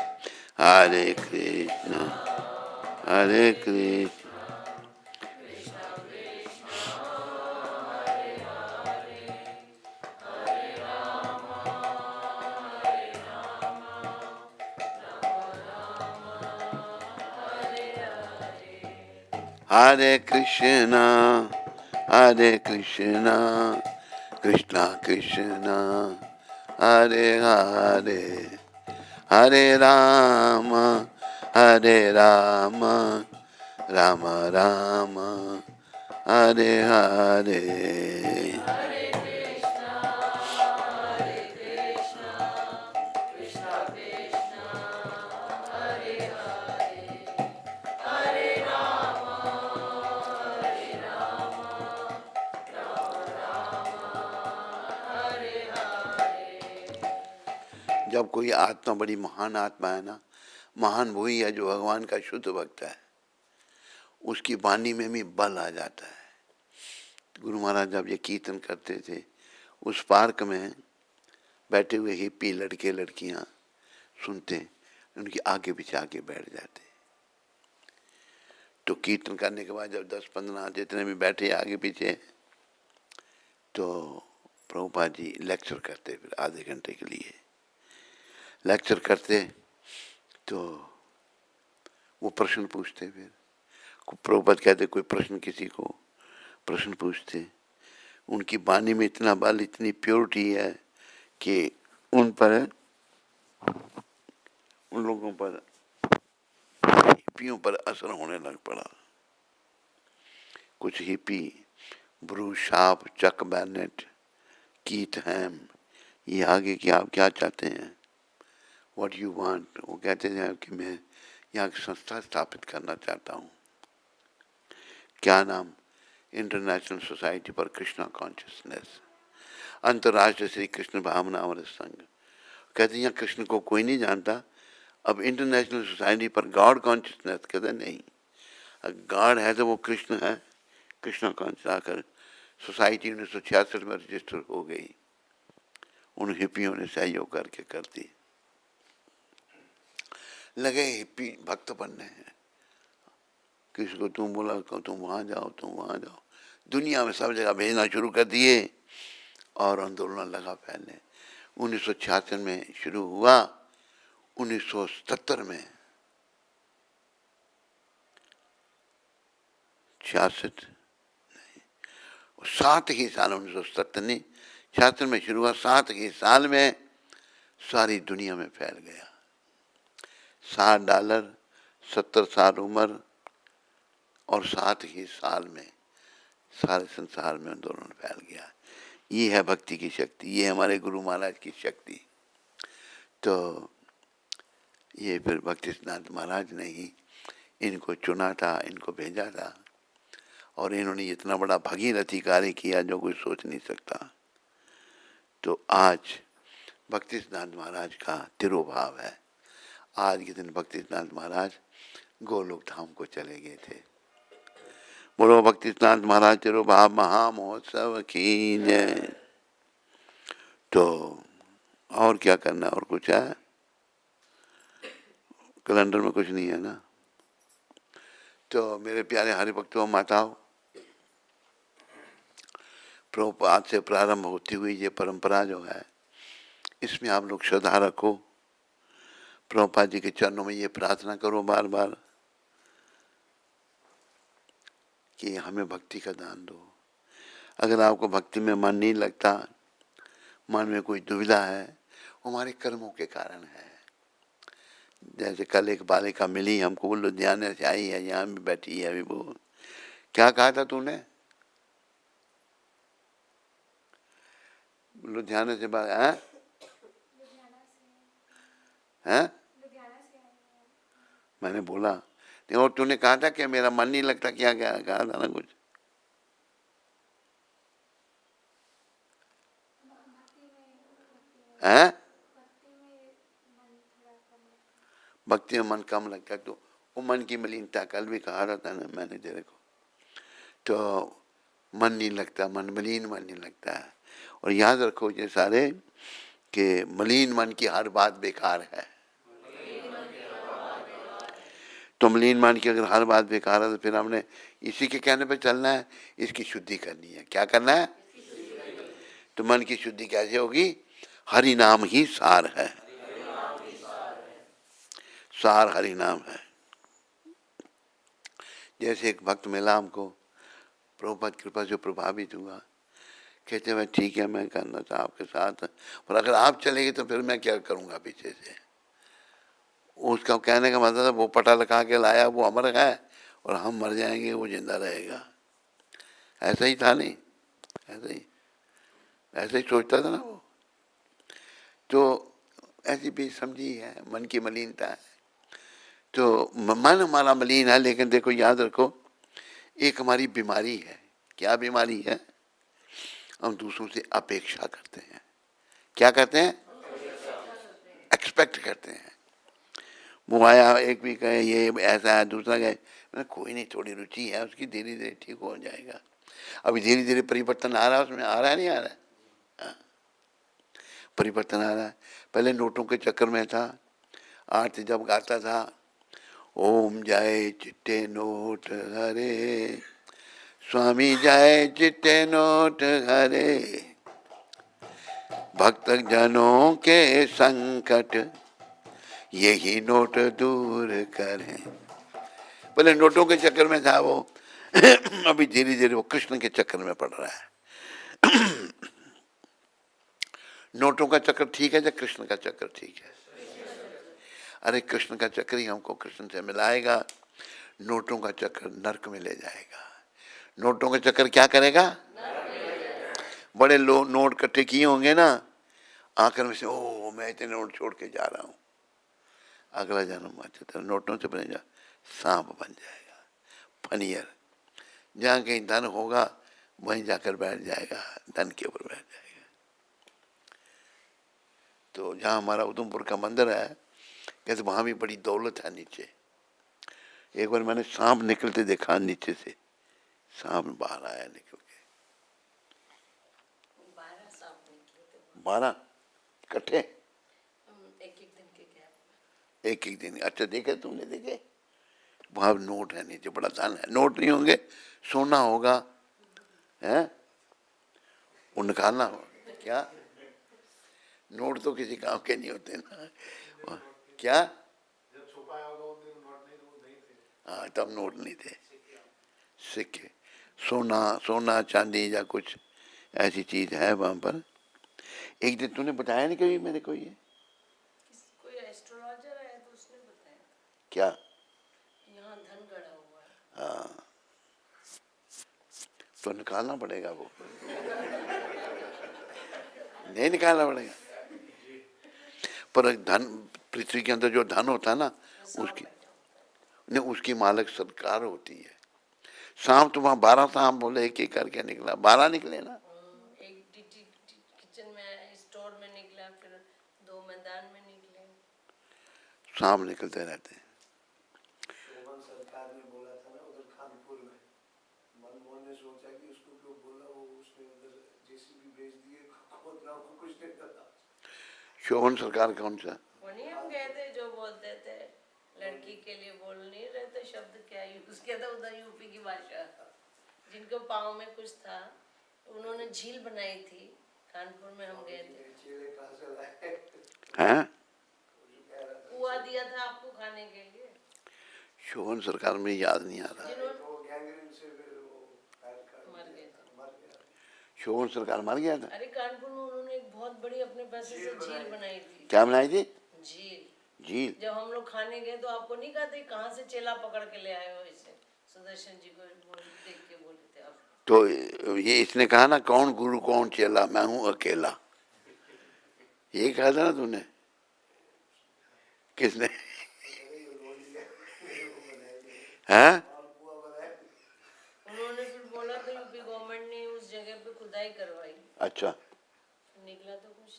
हरे कृष्णा हरे कृष्णा कृष्णा कृष्णा हरे हरे, हरे राम राम राम हरे हरे। जब कोई आत्मा बड़ी महान आत्मा है ना, महान वही है जो भगवान का शुद्ध भक्त है, उसकी वाणी में भी बल आ जाता है। गुरु महाराज जब ये कीर्तन करते थे, उस पार्क में बैठे हुए हिप्पी लड़के लड़कियां सुनते, उनकी आगे पीछे आके बैठ जाते। तो कीर्तन करने के बाद जब 10-15 जितने भी बैठे आगे पीछे, तो प्रभुपाद जी लेक्चर करते, फिर आधे घंटे के लिए लेक्चर करते। तो वो प्रश्न पूछते, फिर प्रभुपाद कहते कोई प्रश्न, किसी को प्रश्न पूछते। उनकी वाणी में इतना बल, इतनी प्योरिटी है कि उन पर उन लोगों पर, हिप्पियों पर असर होने लग पड़ा। कुछ हिप्पी ब्रूस शार्प, चक बैनेट, कीथ हैम, ये आगे कि आप क्या चाहते हैं, व्हाट यू वांट, वो कहते हैं कि मैं यहाँ की संस्था स्थापित करना चाहता हूँ। क्या नाम? International society for Krishna consciousness, अंतर्राष्ट्रीय श्री कृष्ण भावना अमृत संघ। कहते हैं कृष्ण को कोई नहीं जानता, अब इंटरनेशनल सोसाइटी पर गॉड कॉन्शियसनेस, कहते नहीं, गॉड है तो वो कृष्ण है। कृष्णा कॉन्शियस आकर सोसाइटी 1966 में रजिस्टर हो गई, उन हिप्पियों ने सहयोग करके कर दी। लगे हिप्पी भक्त बनने हैं, किसी को तुम बोला तुम वहाँ जाओ, तुम वहाँ जाओ, दुनिया में सब जगह भेजना शुरू कर दिए और आंदोलन लगा फैलने। 1966 में शुरू हुआ, 1977 में 66 7 ही साल, 1977 नहीं 66 में शुरू हुआ, 7 ही साल में सारी दुनिया में फैल गया। $60, 70 साल उम्र और 7 ही साल में सारे संसार में आंदोलन फैल गया। ये है भक्ति की शक्ति, ये हमारे गुरु महाराज की शक्ति। तो ये फिर भक्ति सिद्धांत महाराज ने ही इनको चुना था, इनको भेजा था, और इन्होंने इतना बड़ा भगीरथी कार्य किया जो कोई सोच नहीं सकता। तो आज भक्ति सिद्धांत महाराज का तिरोभाव है। आज के दिन भक्ति सिद्धांत महाराज गोलोक धाम को चले गए थे। बोलो भक्ति सिद्धांत महाराज तिरोभाव महामहोत्सव की जय। तो और क्या करना, और कुछ है? कैलेंडर में कुछ नहीं है ना। तो मेरे प्यारे हरि भक्तों, माताओं, प्रभुपाद से प्रारंभ होती हुई ये परंपरा जो है, इसमें आप लोग श्रद्धा रखो। प्रभुपाद जी के चरणों में ये प्रार्थना करो बार बार कि हमें भक्ति का दान दो। अगर आपको भक्ति में मन नहीं लगता, मन में कोई दुविधा है, वो हमारे कर्मों के कारण है। जैसे कल एक बालिका मिली हमको, वो लुधियाने से आई है, यहाँ भी बैठी है अभी। वो क्या कहा था तूने? लुधियाने से बात है? हैं? मैंने बोला नहीं, और तूने कहा था कि मेरा मन नहीं लगता, क्या क्या कहा था ना कुछ? हैं? भक्ति में मन कम लगता है, तो वो मन की मलिनता कल भी कहा था ना मैंने तेरे को। तो मन नहीं लगता, मन मलिन मन नहीं लगता है। और याद रखो ये सारे कि मलिन मन की हर बात बेकार है। तो मलिन मन की अगर हर बात बेकार है तो फिर हमने इसी के कहने पे चलना है, इसकी शुद्धि करनी है। क्या करना है? तो मन की शुद्धि कैसे होगी? हरि नाम ही सार है, सार हरि नाम है। जैसे एक भक्त मिला हमको, प्रभुपाद कृपा से प्रभावित हुआ, कहते मैं ठीक है, मैं करना था आपके साथ, पर अगर आप चलेंगे तो फिर मैं क्या करूँगा पीछे से। उसका कहने का मतलब था वो पटा लगा के लाया, वो अमर है और हम मर जाएंगे, वो जिंदा रहेगा। ऐसा ही था नहीं? ऐसे ही सोचता था ना वो। तो ऐसी भी समझी है, मन की मलिनता है। तो मन हमारा मलिन है, लेकिन देखो याद रखो एक हमारी बीमारी है। क्या बीमारी है? हम दूसरों से अपेक्षा करते हैं। क्या करते हैं? एक्सपेक्ट करते हैं। वो आया, एक भी कहे ये ऐसा है, दूसरा कहे मैं कोई नहीं, थोड़ी रुचि है उसकी, धीरे धीरे ठीक हो जाएगा। अभी धीरे धीरे परिवर्तन आ रहा है उसमें, आ रहा है नहीं आ रहा है? परिवर्तन आ रहा है। पहले नोटों के चक्कर में था। आरती जब गाता था, ओम जय चिट्टे नोट हरे, स्वामी जय चिट्टे नोट हरे, भक्त जनों के संकट यही नोट दूर करें। पहले नोटों के चक्कर में था वो अभी धीरे धीरे वो कृष्ण के चक्कर में पड़ रहा है। नोटों का चक्कर ठीक है या कृष्ण का चक्कर ठीक है? अरे कृष्ण का चक्र ही हमको कृष्ण से मिलाएगा, नोटों का चक्कर नरक में ले जाएगा। नोटों का चक्कर क्या करेगा? बड़े नोट इकट्ठे किए होंगे ना, आखिर में से ओ मैं इतने नोट छोड़ के जा रहा हूँ, अगला जन्म अच्छा तो नोटों से बनेगा, सांप बन जाएगा, फनियर। जहाँ कहीं धन होगा वहीं जाकर बैठ जाएगा, धन के ऊपर बैठ जाएगा। तो जहाँ हमारा उधमपुर का मंदिर है, कहते वहाँ भी बड़ी दौलत है नीचे। एक बार मैंने सांप निकलते देखा नीचे से, सांप बाहर आया निकल के, 12 सांप निकले थे 12 इकट्ठे एक एक दिन के गैप में। एक एक दिन। अच्छा देखे तुमने? देखे वहां नोट है नीचे, बड़ा धन है। नोट नहीं होंगे, सोना होगा, है वो निकालना होगा। क्या नोट तो किसी काम के नहीं होते ना। क्या? जब छुपाया होगा उन दिनों नोट नहीं थे। हाँ तब नोट नहीं थे, सिक्के। सोना सोना चांदी या कुछ ऐसी चीज है वहां पर। एक दिन तूने बताया नहीं कभी मेरे को ये? कोई एस्ट्रोलॉजर आया तो उसने बताया क्या? यहाँ धन गड़ा हुआ है। हाँ तो निकालना पड़ेगा वो, नहीं निकालना पड़ेगा। पर धन, पृथ्वी के अंदर जो धन होता है ना, उसकी नहीं, उसकी मालिक सरकार होती है। सांप तो वहां 12 सांप बोले, एक एक करके निकला, 12 निकले ना। एक किचन में स्टोर में निकला, फिर 2 मैदान में निकले। सांप निकलते रहते हैं। शोभन सरकार ने बोला था ना उधर कानपुर में, मनमोहन ने सोचा कि उसको क्यों बोला, वो उसने उधर जेसीबी भेज दिए, खोदना को कुछ नहीं पता। शोभन सरकार कौन सा? वो नहीं हम गए थे जो बोलते थे लड़की के लिए बोल नहीं रहे थे शब्द क्या यूज किया था उधर, यूपी की भाषा। जिनको पाँव में कुछ था, उन्होंने झील बनाई थी कानपुर में, हम गए थे। चेले कहाँ से लाए? हैं? कुआ दिया था आपको खाने के लिए। शोभन सरकार में याद नहीं आ रहा। जिन्होंने वो गैंग्रीन से फिर वो मर गए थे। मर गया। शोभन सरकार मर गया था? अरे कानपुर में उन्होंने एक बहुत बड़ी अपने पैसे से झील बनाई थी। क्या बनाई थी? झील। झील? जब हम लोग खाने गए तो आपको नहीं कहा था कहाँ से चेला पकड़ के ले आए हो इसे, सुदर्शन जी को देख के बोले थे आप। तो ये इसने कहा ना, कौन गुरु कौन चेला, मैं हूं अकेला, ये कहा था ना तूने? किसने? हैं? उन्होंने फिर बोला तो यूपी गवर्नमेंट ने उस जगह पे खुदाई करवाई, अच्छा निकला तो कुछ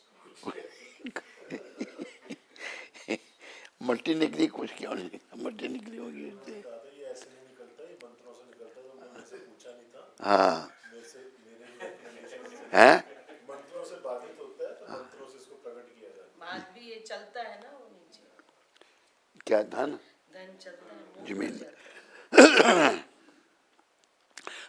मट्टी निकली, कुछ क्यों नहीं निकला? मट्टी निकली होगी उससे। ये ऐसे नहीं निकलता, ये मंत्रों से निकलता, तो मैंने ऐसे पूछा नहीं था। हाँ मेरे से मेरे हैं? मंत्रों से बाधित होता है, तो मंत्रों से इसको प्रकट किया जाता है। आज भी ये चलता है ना, वो नीचे क्या धन? धन चलता है, मुंह जमीन पर में। चलता है।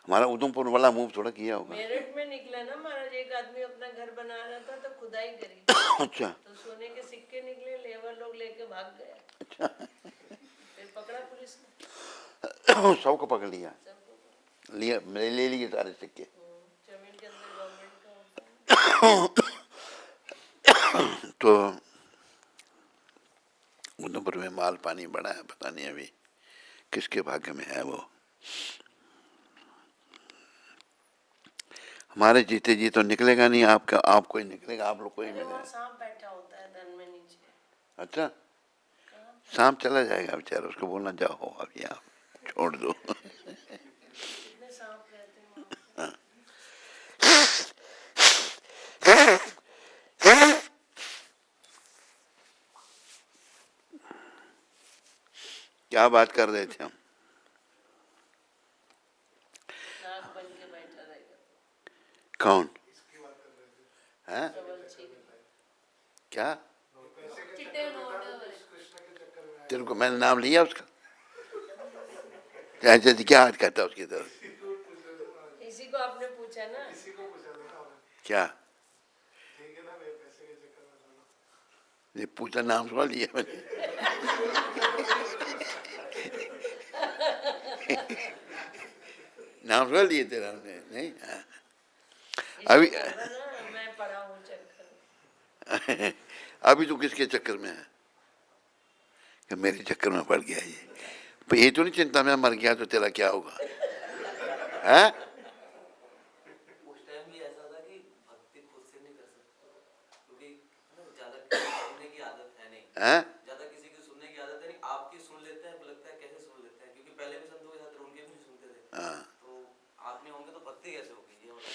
हमारा उधमपुर वाला मूव थोड़ा किया होगा। मेरठ में निकला ना महाराज, एक आदमी अपना घर बना रहा था तो खुदाई करी अच्छा तो सोने के सिक्के निकले, लेबर लोग लेके भाग गए। अच्छा फिर पकड़ा पुलिस ने सबको पकड़ लिया, सबको। लिया ले लिए सारे सिक्के। जमीन के अंदर गवर्नमेंट का होता है। तो उधमपुर में माल पानी बड़ा है, पता नहीं अभी किसके भाग्य में है वो। हमारे जीते जी तो निकलेगा नहीं, आपका आपको ही निकलेगा, आप लोग को ही अरे वहाँ मिलेगा। सांप बैठा होता है धन में नीचे। अच्छा कहाँ? सांप चला जाएगा बेचारा, उसको बोलना जाओ अभी आप छोड़ दो। कितने सांप रहते हैं वहाँ पे? क्या बात कर रहे थे हम? नाग बन के बैठा रहेगा कौन इसकी बात कर रहे थे। है? सबल छीन। क्या पैसे के चिट्टे चक्कर में नोट था, वाले। कृष्ण के चक्कर में आया। तेरे को मैंने नाम लिया उसका? ऐसे क्या हाथ करता है उसकी तरफ? इसी को आपने पूछा ना। किसी को पूछा था ना आपने। क्या ठीक है ना, मेरे पैसे के चक्कर में था ना। ये पूछा, नाम सुना लिया मैंने। नाम सुना लिए तेरा नहीं? हाँ। अभी इसी को ना मैं पढ़ा हूँ चक्कर। अभी तो किसके चक्कर में है? कि मेरे चक्कर में पड़ गया ये। पर ये तो नहीं चिंता में मर गया तो तेरा क्या होगा, है? उस टाइम भी ऐसा था कि भक्ति खुद से नहीं कर सकते, क्योंकि ज्यादा किसी की सुनने की आदत है नहीं, हैं? ज्यादा किसी की सुनने की आदत है नहीं। आपकी सुन लेते हैं, लगता है कैसे सुन लेते हैं, क्योंकि पहले भी संतों के साथ उनके भी नहीं सुनते थे। हाँ। तो आप नहीं होंगे तो भक्ति कैसे होगी, ये होता है।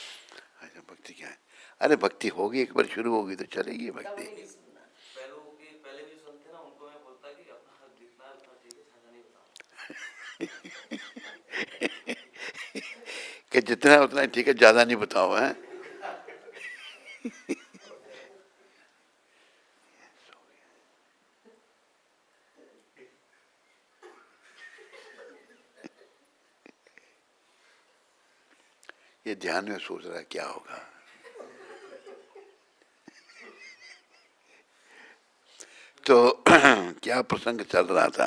अच्छा, भक्ति क्या है? अरे भक्ति होगी, एक बार शुरू होगी तो चलेगी भक्ति। पहले भी सुनते ना, उनको मैं बोलता कि अपना जितना है उतना ठीक है, ज्यादा नहीं बताओ। कि जितना है उतना ही ठीक है, ज्यादा नहीं बताओ, है? ये ध्यान में सोच रहा है क्या होगा। तो क्या प्रसंग चल रहा था?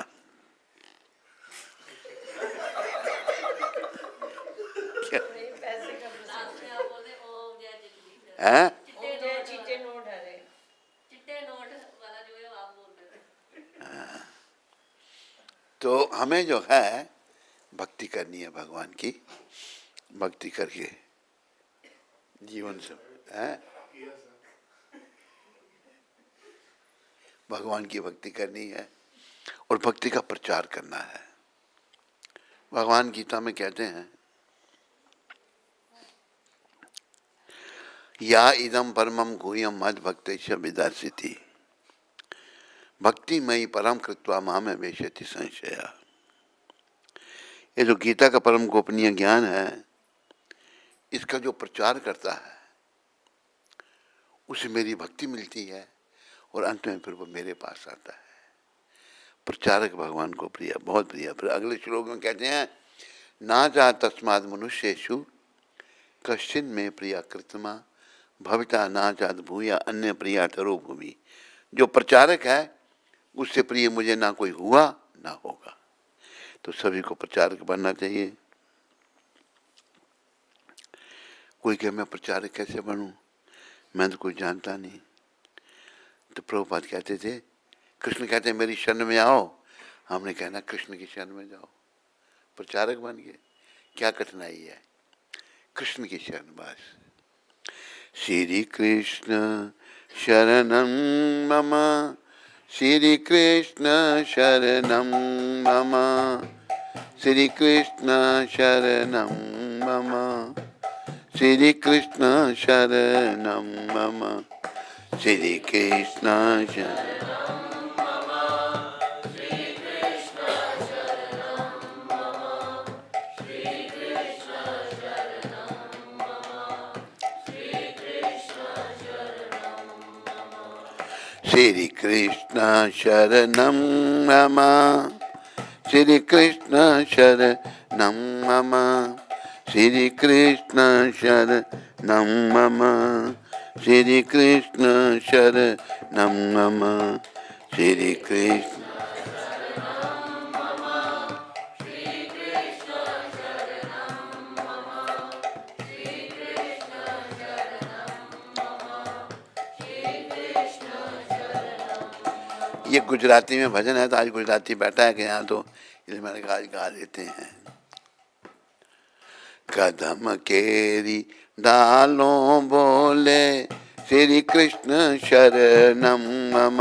क्या पैसे का प्रसंग। आपने आप बोले ओम जय जगदीश, है? चिट्टे नोट हरे। चिट्टे नोट वाला जो है आप बोल रहे थे। तो हमें जो है भक्ति करनी है भगवान की, भक्ति करके जीवन से, है? भगवान की भक्ति करनी है और भक्ति का प्रचार करना है। भगवान गीता में कहते हैं, या इदम परमम गुह्यम मद भक्तेश्य विदर्शिति भक्ति मई परम कृत्वा माम वेशति संशया। ये जो गीता का परम गोपनीय ज्ञान है, इसका जो प्रचार करता है उसे मेरी भक्ति मिलती है और अंत में फिर वो मेरे पास आता है। प्रचारक भगवान को प्रिय, बहुत प्रिय। फिर अगले श्लोक में कहते हैं, ना जा तस्माद मनुष्येषु कश्चिन में प्रिया कृतमा भविता ना चाद भूया अन्य प्रिया तरो भूमि। जो प्रचारक है उससे प्रिय मुझे ना कोई हुआ ना होगा। तो सभी को प्रचारक बनना चाहिए। कोई कहे मैं प्रचारक कैसे बनूं, मैं तो कुछ जानता नहीं। तो प्रभुपाद कहते थे, कृष्ण कहते हैं मेरी शरण में आओ, हमने कहना कृष्ण की शरण में जाओ, प्रचारक बन गए। क्या कठिनाई है, कृष्ण की शरण बस। श्री कृष्ण शरणं मम, श्री कृष्ण शरणं मम, श्री कृष्ण शरणं मम, श्री कृष्ण शरणं मम, श्री कृष्ण शरणं श्री कृष्ण शरणं मम, श्री कृष्ण शरणं मम, श्री कृष्ण शरणं मम, श्री कृष्ण शरणं मम, श्री कृष्ण। ये गुजराती में भजन है, तो आज गुजराती बैठा है कि यहाँ, तो इसलिए मैंने कहा आज गा देते हैं। कदम केरी डालों बोले श्री कृष्ण शरणं मम,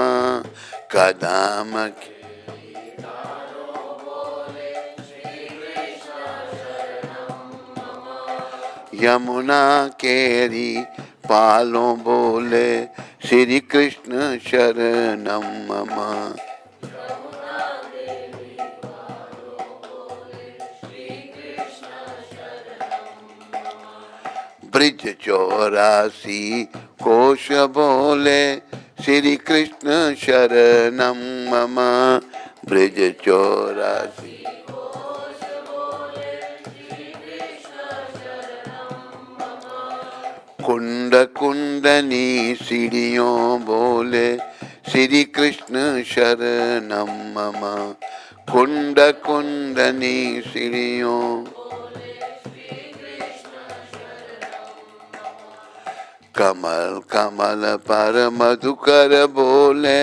कदम यमुना केरी पालों बोले श्री कृष्ण शरणं मम। ब्रिज 84 कोश बोले श्री कृष्ण शरणं मम, ब्रिज 84 कुंड कुंडनी सीढ़ियों बोले श्री कृष्ण शरणं मम, कुंड कुंडनी सीढ़ियों। कमल कमल पर मधुकर बोले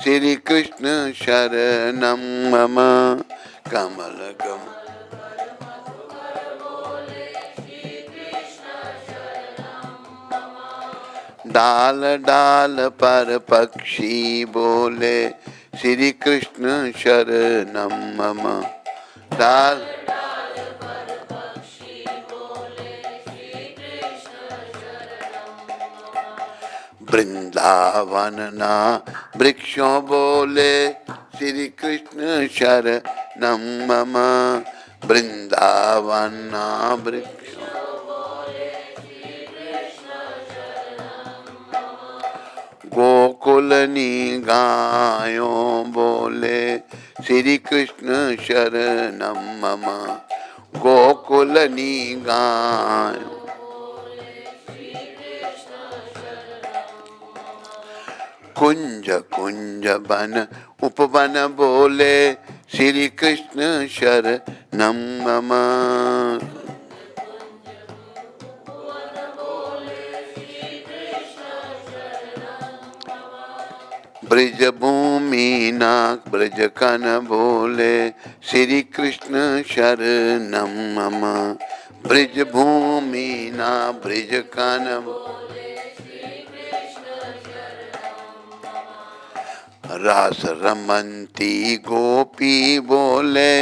श्री कृष्ण शरणम मम कमल कमल डाल डाल पर पक्षी बोले श्री कृष्ण शरणम मम डाल वृंदावन ना वृक्षों बोले श्री कृष्ण शरणम मम वृंदावन ना वृक्षों गोकुलनी गायों बोले श्री कृष्ण शरणम मम गोकुलनी गायों कुंज कुंज बन उपवन बोले श्री कृष्ण शरणम मम ब्रज भूमि ना ब्रज कन बोले श्री कृष्ण शरणम मम ब्रज भूमि ना ब्रज कन रास रमंती गोपी बोले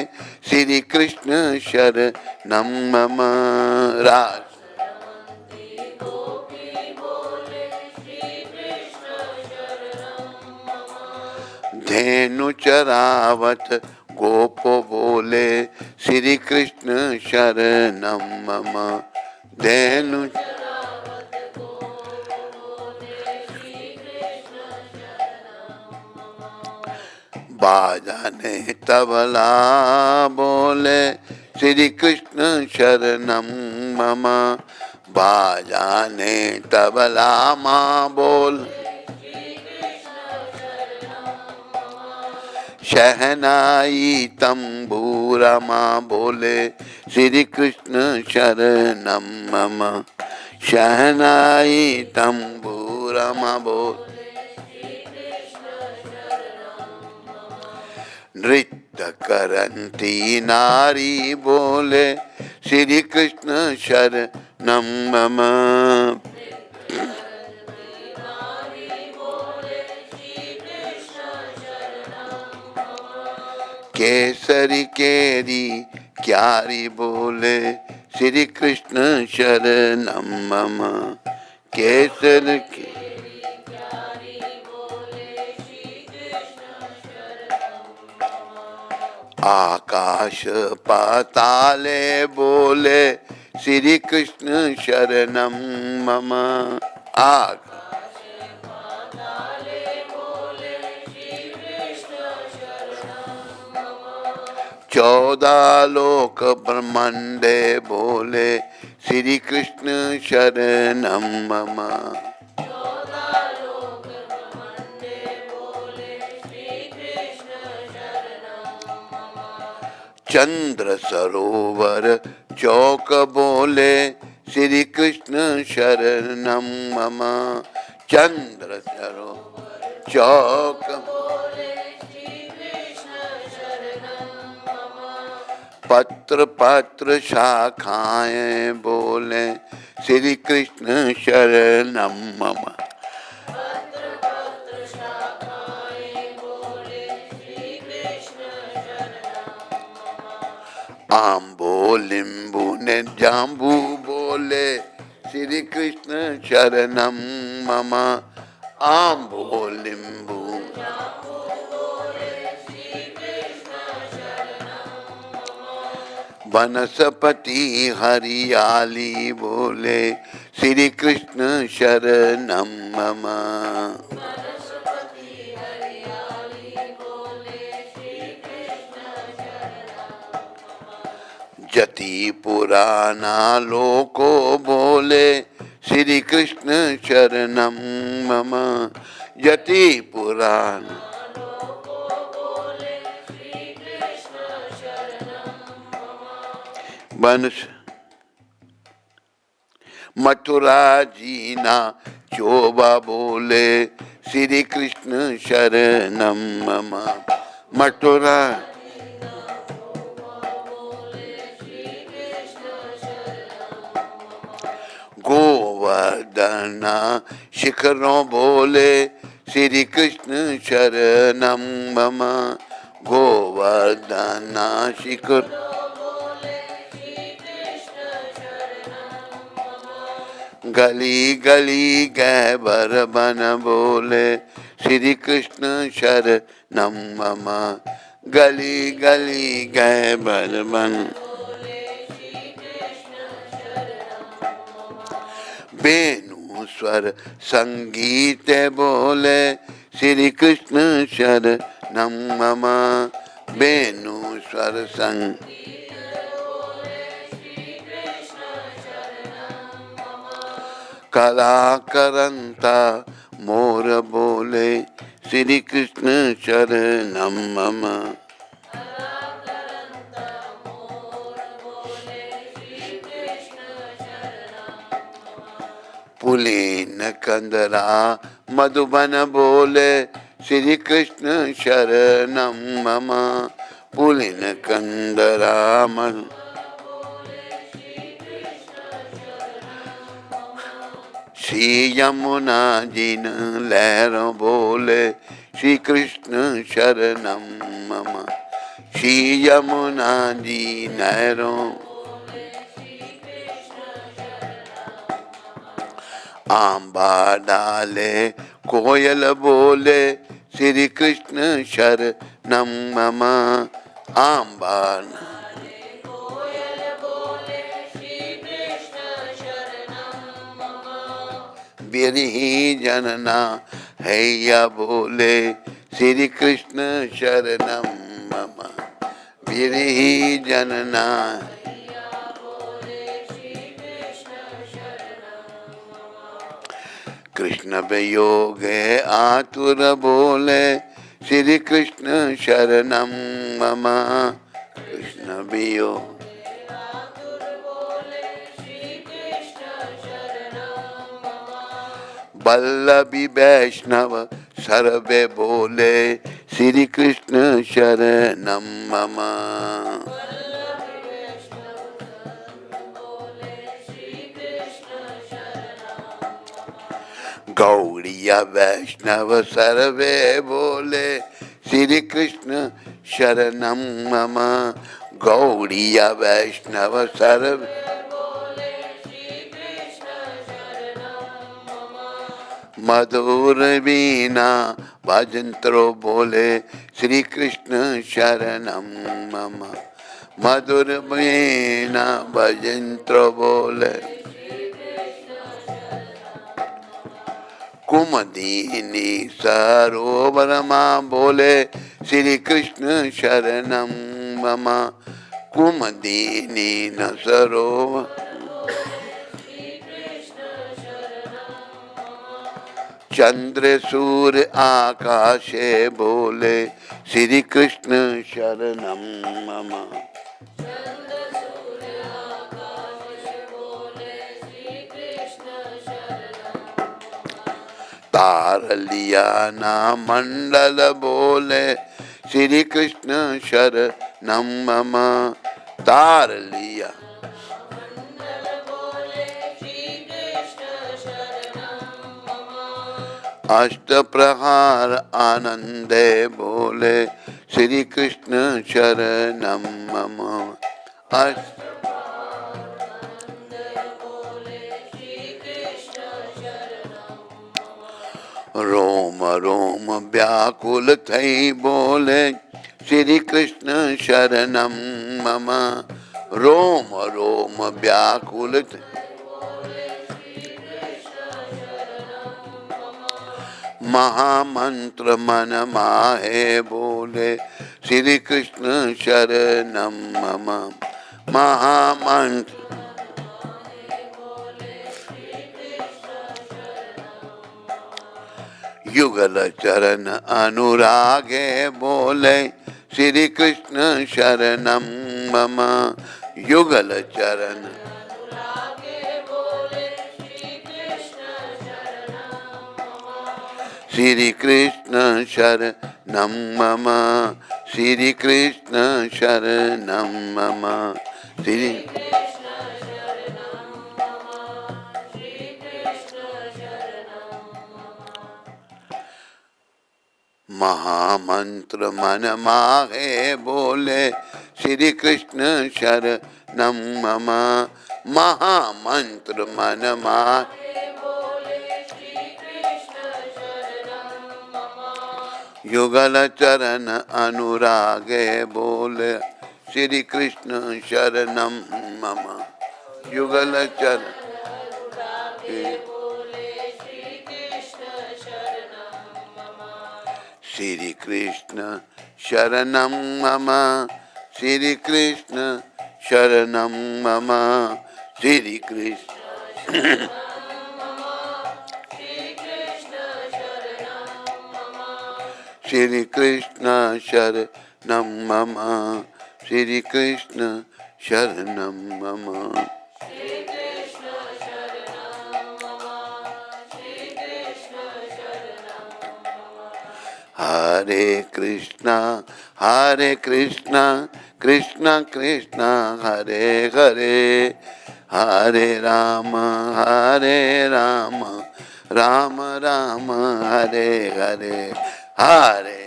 श्री कृष्ण शरणम मम रास धेनु चरावत गोप बोले श्री कृष्ण शरणम मम धेनु बाजाने तबला बोले श्री कृष्ण शरणम मम बाजाने तबला माँ बोल शहनाई तंबूरा माँ बोले श्री कृष्ण शरणम मम शहनाई तंबूरा माँ बोल नृत्य करंती नारी बोले श्री कृष्ण शरणम मम केसरी केरी क्यारी बोले श्री कृष्ण शरणम मम केसर के आकाश पाताले बोले श्री कृष्ण शरणम मम चौदह लोक ब्रह्मांडे बोले श्री कृष्ण शरणम मम चंद्र सरोवर चौक बोले श्री कृष्ण शरणम मम चंद्र सरोवर चौक पत्र पत्र शाखाएं बोले श्री कृष्ण शरणम मम आम्बो लिंबू ने जाम्बू बोले श्री कृष्ण शरणम मम आम्बो लिंबू वनस्पति हरियाली बोले श्री कृष्ण शरणम मम जति पुराना लोको बोले श्री कृष्ण शरणम मम जति पुराना वंश मथुरा जीना चोबा बोले श्री कृष्ण शरणम मम। मथुरा गोवर्धना शिखरों बोले श्री कृष्ण शरणम मम। गोवर्धना शिखर गली गली गैबर बन बोले श्री कृष्ण शरणम मम। गली गली गैबर बन वेणु स्वर संगीत बोले श्री कृष्ण शरणम मम। वेणु स्वर संग कला करंता मोर बोले श्री कृष्ण शरणम मम। पुलीन कंदरा मधुबन बोले श्री कृष्ण शरणम मम। पुलीन कंदरा मधु श्री यमुना जिन लहरों बोले श्री कृष्ण शरणम मम। श्री यमुना जी लहरों आंबा डाले कोयल बोले श्री कृष्ण शरणम मम। आंबा बिरही जनना हैया बोले श्री कृष्ण शरणम मम। बिरही जनना कृष्ण वियोगे आतुर बोले श्री कृष्ण शरणम मम। कृष्ण वियोग वल्लभी वैष्णव सर्वे बोले श्री कृष्ण शरणम मम। गौड़िया वैष्णव सर्वे बोले श्री कृष्ण शरणम मम। गौड़िया वैष्णव सर्वे मधुर वीणा भजंत्रो बोले श्री कृष्ण शरणम मम। मधुर वीणा भजंत्रो बोले कुमदीनी सरोवर माँ बोले श्री कृष्ण शरणम मम। कुमदीनी न सरोवर चंद्र सूर्य आकाशे बोले श्री कृष्ण शरणम मम। तार लिया ना मंडल बोले श्री कृष्ण शरणम मम। तार लिया अष्ट प्रहार आनंदे बोले श्री कृष्ण शरणम मम। अष्ट रोम रोम व्याकुल थई बोले श्री कृष्ण शरणम मम। रोम रोम व्याकुल महामंत्र मन माहे बोले श्री कृष्ण शरणम मम। महामंत्र युगल चरण अनुरागे बोले श्री कृष्ण शरणम मम। युगल चरण श्री कृष्ण शरणं मम, श्री कृष्ण शरणं मम, श्री महामंत्र मन माहे बोले श्री कृष्ण शरणं मम, महामंत्र मन माहे युगल चरण अनुरागे बोले श्री कृष्ण शरणं मम, युगल चरण श्री कृष्ण शरणं मम, श्री कृष्ण शरणं मम, श्री कृष्ण श्री कृष्ण शरणं मम, श्री कृष्ण शरणं मम। हरे कृष्णा कृष्णा कृष्णा हरे हरे, हरे राम राम राम हरे हरे, हरे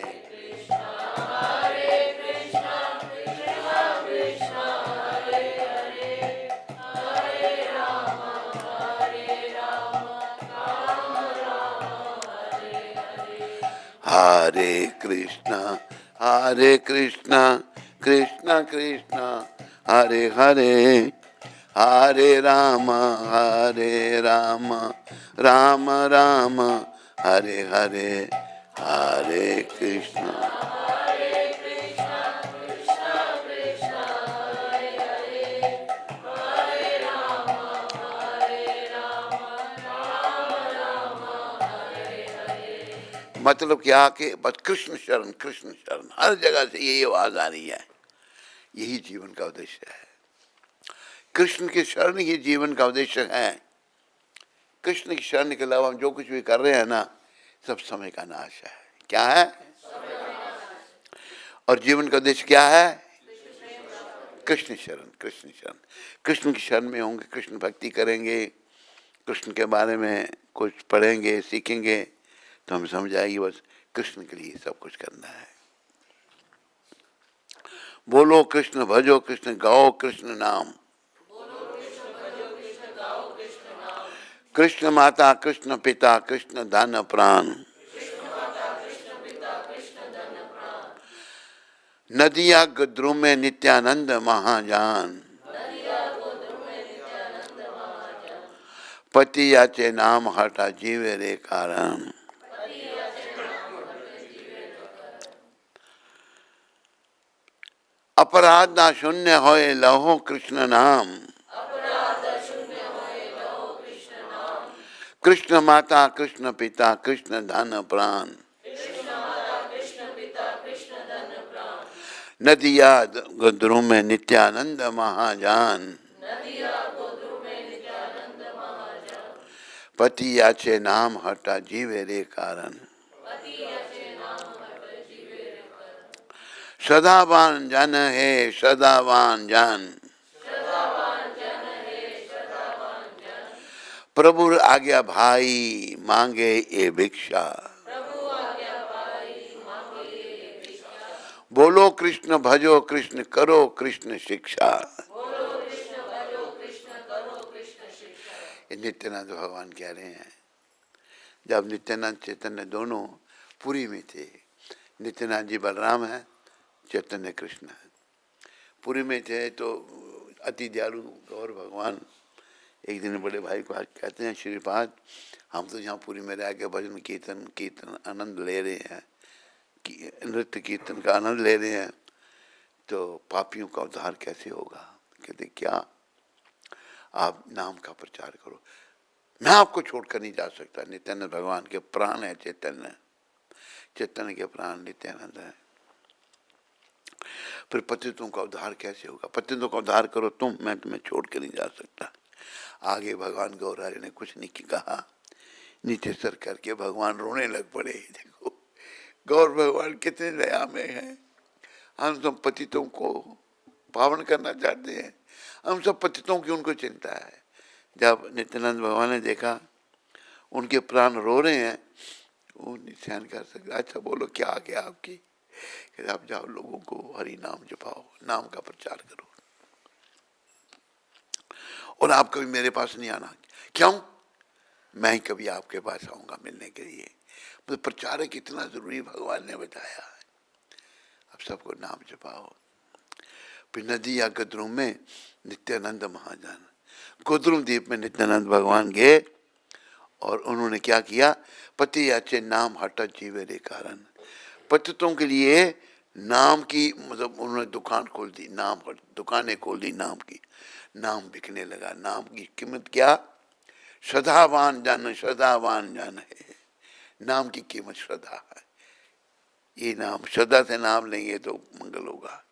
हरे कृष्णा कृष्णा कृष्णा हरे हरे, हरे राम राम राम हरे हरे, हरे कृष्णा मतलब क्या कि बस कृष्ण शरण हर जगह से यही आवाज आ रही है। यही जीवन का उद्देश्य है। कृष्ण की शरण ही जीवन का उद्देश्य है। कृष्ण की शरण के अलावा हम जो कुछ भी कर रहे हैं ना, सब समय का नाश है। क्या है? और जीवन का उद्देश्य क्या है? कृष्ण शरण कृष्ण की शरण में होंगे, कृष्ण भक्ति करेंगे, कृष्ण के बारे में कुछ पढ़ेंगे सीखेंगे तो हम समझ आएगी बस कृष्ण के लिए सब कुछ करना है। बोलो कृष्ण भजो कृष्ण गाओ कृष्ण नाम, कृष्ण माता कृष्ण पिता कृष्ण धन प्राण, नदिया गद्रू में नित्यानंद महाजान, पति याचे नाम हटा जीवे रे कारण। अपराध ना शून्य होए लहो कृष्ण नाम, कृष्ण माता कृष्ण पिता कृष्ण धन प्राण, नदिया गद्रू में नित्यानंद महाजान, पति याचे नाम हटा जीवे रे कारण। सदावान जन है सदावान जन, प्रभु आज्ञा भाई मांगे ये भिक्षा, बोलो कृष्ण भजो कृष्ण करो कृष्ण शिक्षा। नित्यानंद भगवान कह रहे हैं, जब नित्यानंद चैतन्य दोनों पुरी में थे, नित्यानंद जी बलराम है, चैतन्य कृष्ण है, पुरी में थे तो अति दयालु गौर भगवान एक दिन बड़े भाई को कहते हैं, श्रीपाद हम तो यहाँ पुरी में रह के भजन कीर्तन आनंद ले रहे हैं, नृत्य कीर्तन का आनंद ले रहे हैं, तो पापियों का उद्धार कैसे होगा? कहते क्या, आप नाम का प्रचार करो, मैं आपको छोड़कर नहीं जा सकता। नित्यानंद भगवान के प्राण है, चैतन्य के प्राण नित्यानंद है। फिर पतितों का उद्धार कैसे होगा? पतितों का उद्धार करो तुम, मैं तुम्हें छोड़ कर नहीं जा सकता। आगे भगवान गौरारी ने कुछ नहीं कहा, नीचे सर करके भगवान रोने लग पड़े। देखो गौर भगवान कितने दया में हैं। हम सब पतितों को पावन करना चाहते हैं, हम सब पतितों की उनको चिंता है। जब नित्यानंद भगवान ने देखा उनके प्राण रो रहे हैं, वो नहीं सहन कर सकते। अच्छा बोलो क्या आ गया आपकी? आप जाओ लोगों को हरि नाम जपाओ, नाम का प्रचार करो, और आप कभी मेरे पास नहीं आना। क्यों? मैं ही कभी आपके पास आऊंगा मिलने के लिए। मतलब प्रचार कितना जरूरी भगवान ने बताया है। अब सबको नाम जपाओ। फिर नदी या गद्रुम में नित्यानंद महाजन, गद्रुम द्वीप में नित्यानंद भगवान गए और उन्होंने क्या किया? पति याचे नाम हटा जीवे रे कारण। पतितों के लिए नाम की मतलब उन्होंने दुकान खोल दी, नाम दुकानें खोल दी नाम की। नाम बिकने लगा। नाम की कीमत क्या? श्रद्धावान जन, श्रद्धावान जन है। नाम की कीमत श्रद्धा है। ये नाम श्रद्धा से नाम लेंगे तो मंगल होगा।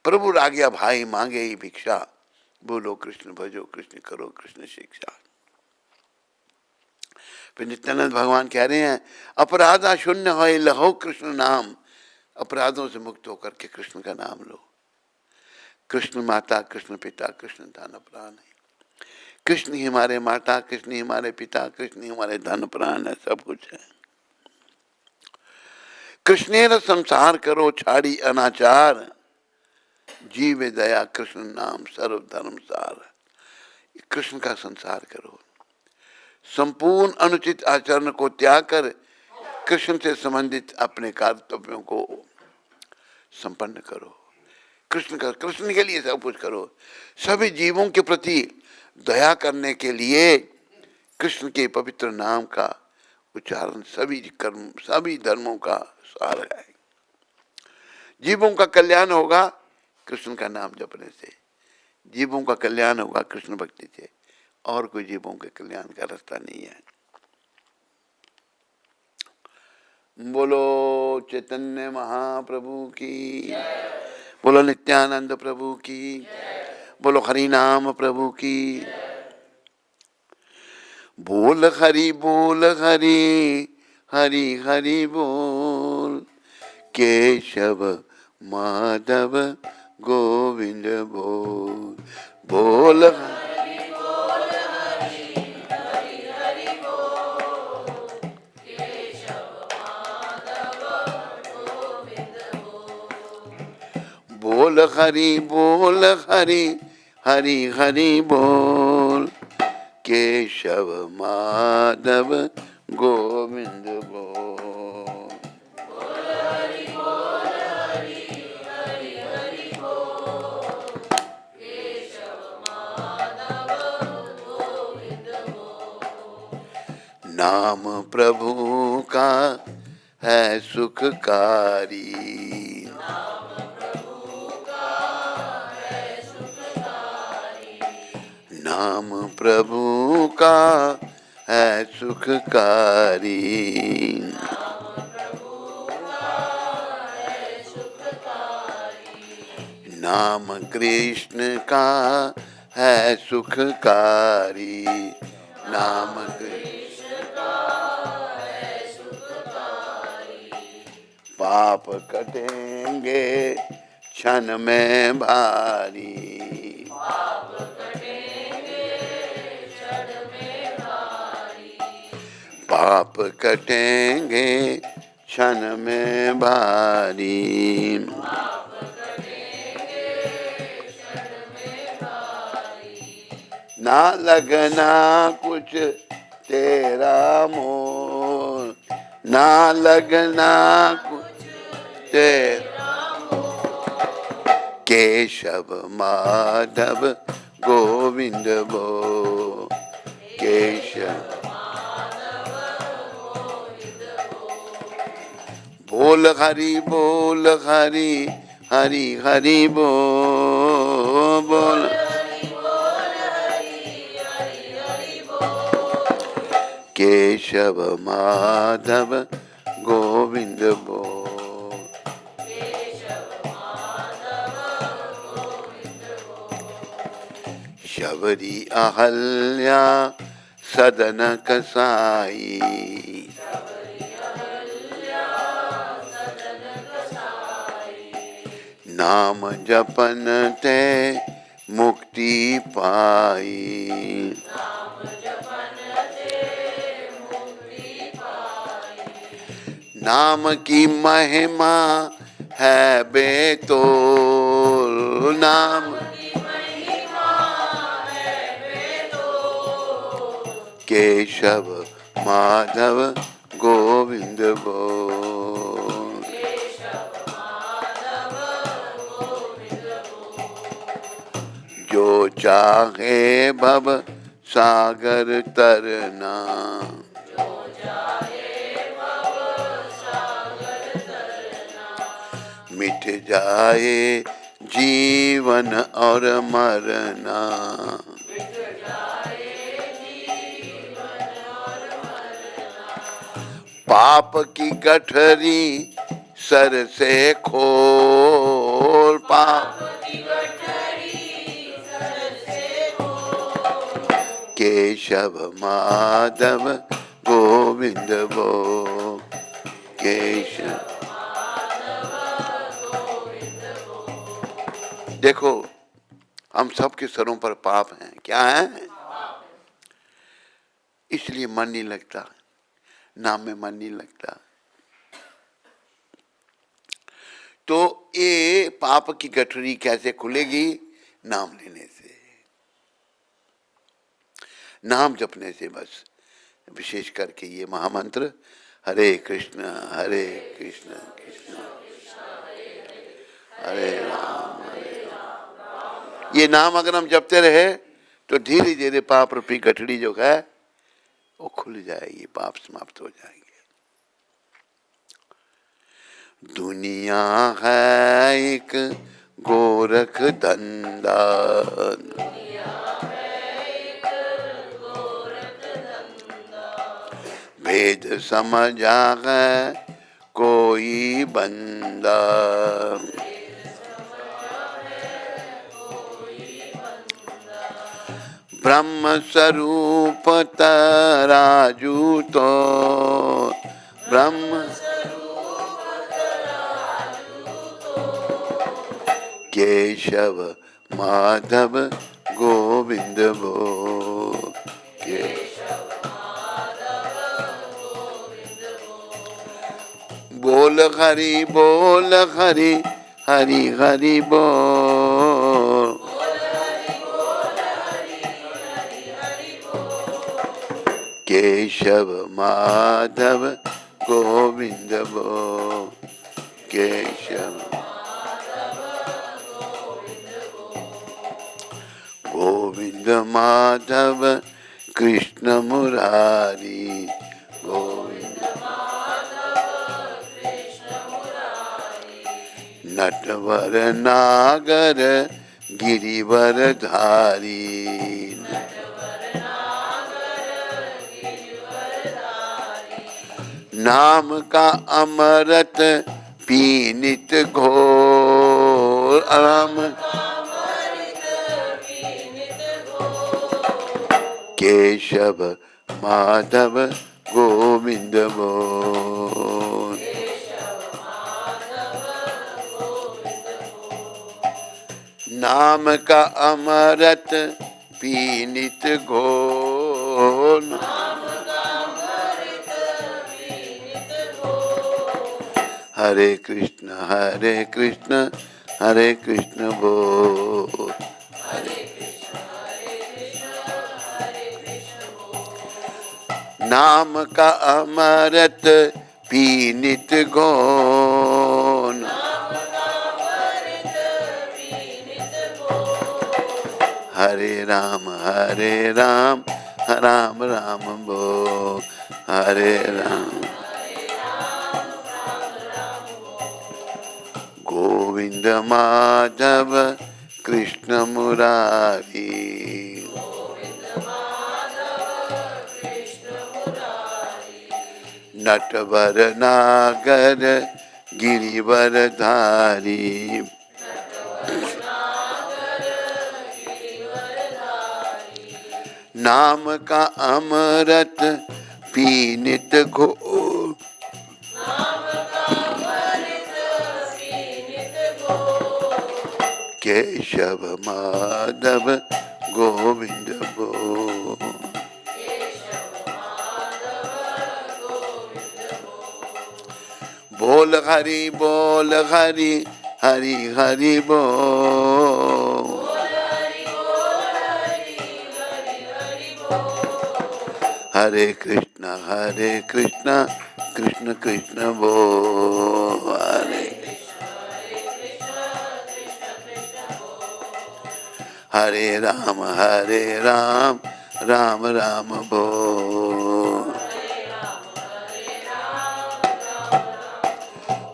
प्रभु आज्ञा भाई मांगे ही भिक्षा, बोलो कृष्ण भजो कृष्ण करो कृष्ण शिक्षा। फिर नित्यानंद भगवान कह रहे हैं अपराधा शून्य हो लहो कृष्ण नाम। अपराधों से मुक्त होकर के कृष्ण का नाम लो। कृष्ण माता, कृष्ण पिता, कृष्ण धन प्राण है। कृष्ण ही हमारे माता, कृष्ण ही हमारे पिता, कृष्ण ही हमारे धन प्राण है, सब कुछ है। कृष्णेर संसार करो छाड़ी अनाचार, जीवे दया कृष्ण नाम सर्व धर्म सार। कृष्ण का संसार करो, संपूर्ण अनुचित आचरण को त्याग कर कृष्ण से संबंधित अपने कर्तव्यों को संपन्न करो। कृष्ण के लिए सब कुछ करो। सभी जीवों के प्रति दया करने के लिए कृष्ण के पवित्र नाम का उच्चारण सभी कर्म, सभी धर्मों का सार है। जीवों का कल्याण होगा कृष्ण का नाम जपने से, जीवों का कल्याण होगा कृष्ण भक्ति से, और कोई जीवों के कल्याण का रास्ता नहीं है। बोलो चैतन्य महाप्रभु की, बोलो नित्यानंद प्रभु की, बोलो हरि नाम प्रभु की। बोल हरि हरि हरि बोल, केशव माधव गोविंद बोल। बोल बोल हरि हरि बोल, केशव माधव गोविंद बोल। नाम प्रभु का है सुखकारी, नाम प्रभु का है सुखकारी। नाम कृष्ण का है सुखकारी, नाम कृष्ण का है सुखकारी। पाप कटेंगे क्षण में भारी, पाप कटेंगे क्षण में भारी, पाप कटेंगे क्षण में भारी। ना लगना कुछ तेरा मोह, ना लगना कुछ तेरा मोह, केशव माधव गोविंद बोल, केशव माधव गोविंद बोल। बोल हरि हरि बोल, बोल केशव माधव गोविंद बोल, केशव माधव गोविंद बोल। शबरी अहल्या सदन कसाई। नाम जपन ते मुक्ति पाई। नाम की महिमा है बेतोल। नाम केशव माधव गोविंद बोल। जो चाहे भव सागर तरना। मिट जाए जीवन और मरना। पाप की गठरी सर से खोल। पाप केशव माधव गोविंद बोल। केशव। देखो हम सबके सरों पर पाप हैं। क्या है? इसलिए मन नहीं लगता, नाम में मन नहीं लगता। तो ये पाप की गठरी कैसे खुलेगी? नाम लेने से, नाम जपने से। बस विशेष करके ये महामंत्र हरे कृष्ण कृष्ण हरे राम। ये नाम अगर हम जपते रहे तो धीरे धीरे पाप रूपी गठरी जो है वो खुल जाएगी, पाप समाप्त हो जाएंगे। दुनिया है एक गोरख धंधा। भेद समझा है कोई बंदा। ब्रह्म स्वरूप तराजू तो। ब्रह्म केशव माधव गोविंद बोल। बोल हरि हरि हरि बोल। केशव माधव गोविंद बोल। केशव गोविंद माधव कृष्ण मुरारी। गोविंद नटवर नागर गिरिवर धारी। नाम का अमृत पीनित घोर। राम केशव माधव गोविंद बोल। नाम का अमृत पीनित घोर। हरे कृष्ण हरे कृष्ण बोल। नाम का अमृत पीनित घोर। हरे राम राम राम बोल। हरे राम गोविंद माधव कृष्ण मुरारी। नटवर नागर गिरिवर धारी। नाम का अमृत पी नित घोर, केशव माधव गोविंद बोल। बोल हरि हरि हरि बोल। हरे कृष्ण कृष्ण कृष्ण बोल। हरे राम राम राम बोल।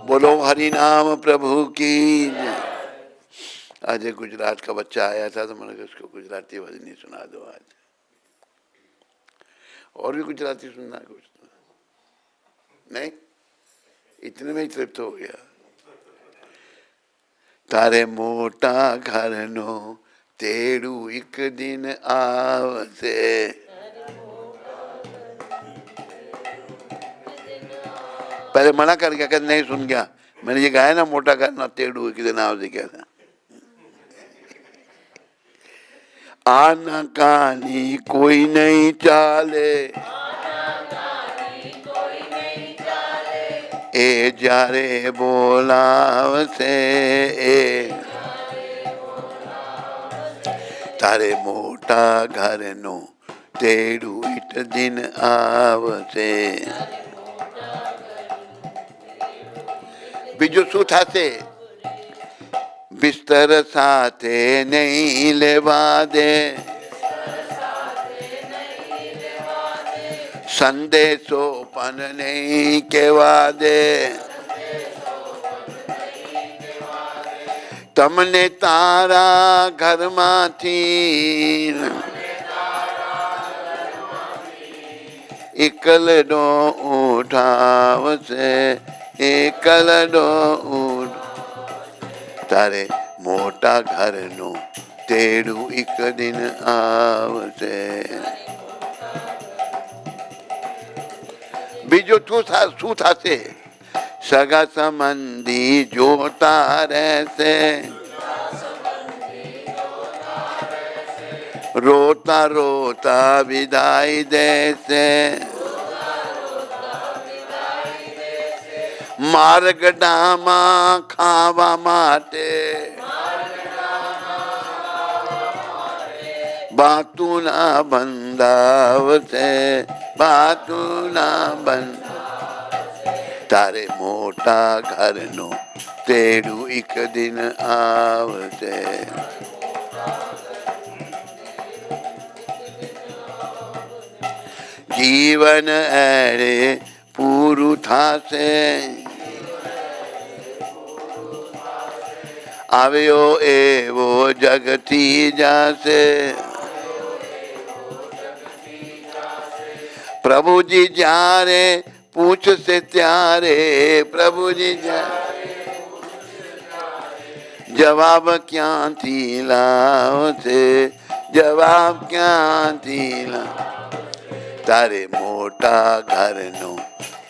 बोलो हरि नाम प्रभु की जय। आज एक गुजरात का बच्चा आया था तो मैंने कहा उसको गुजराती भजन सुना दो आज। और भी गुजराती सुनना है कुछ? नहीं, इतने में ही तृप्त हो गया। तारे मोटा घर नो तेरू एक दिन आवसे। पहले मना कर गया, कहते नहीं सुन गया। मैंने ये गाया ना, मोटा घर ना तेरू एक दिन आवसे, क्या था? आना कानी कोई नहीं चाले, ए जारे बोलावसे ए। तारे मोटा घर नो तेरू इट दिन आवसे। बीजो शू थासे? बिस्तर साथे नहीं लेवा दे, संदेशो पन नहीं केवा दे। तमने तारा घर माथी एकलडो उठावसे, एकलडो उठ। तारे मोटा घर नो तेरू एक दिन आवसे। बीजो शू थासे? सगा संबंधी जोता रहसे, रोता रोता विदाई देसे। मार्ग डामा खावा माटे, बातू ना बंधावसे, बातू ना बंध। तारे मोटा घर नो तेरू एक दिन आवसे। जीवन ऐरे पूरु थासे, आव्यो एवो जगती जासे। प्रभु जी जारे पूछ से त्यारे, प्रभु जी जारे जवाब क्या थी लाओ से, जवाब क्या थी ला। तारे मोटा घर नो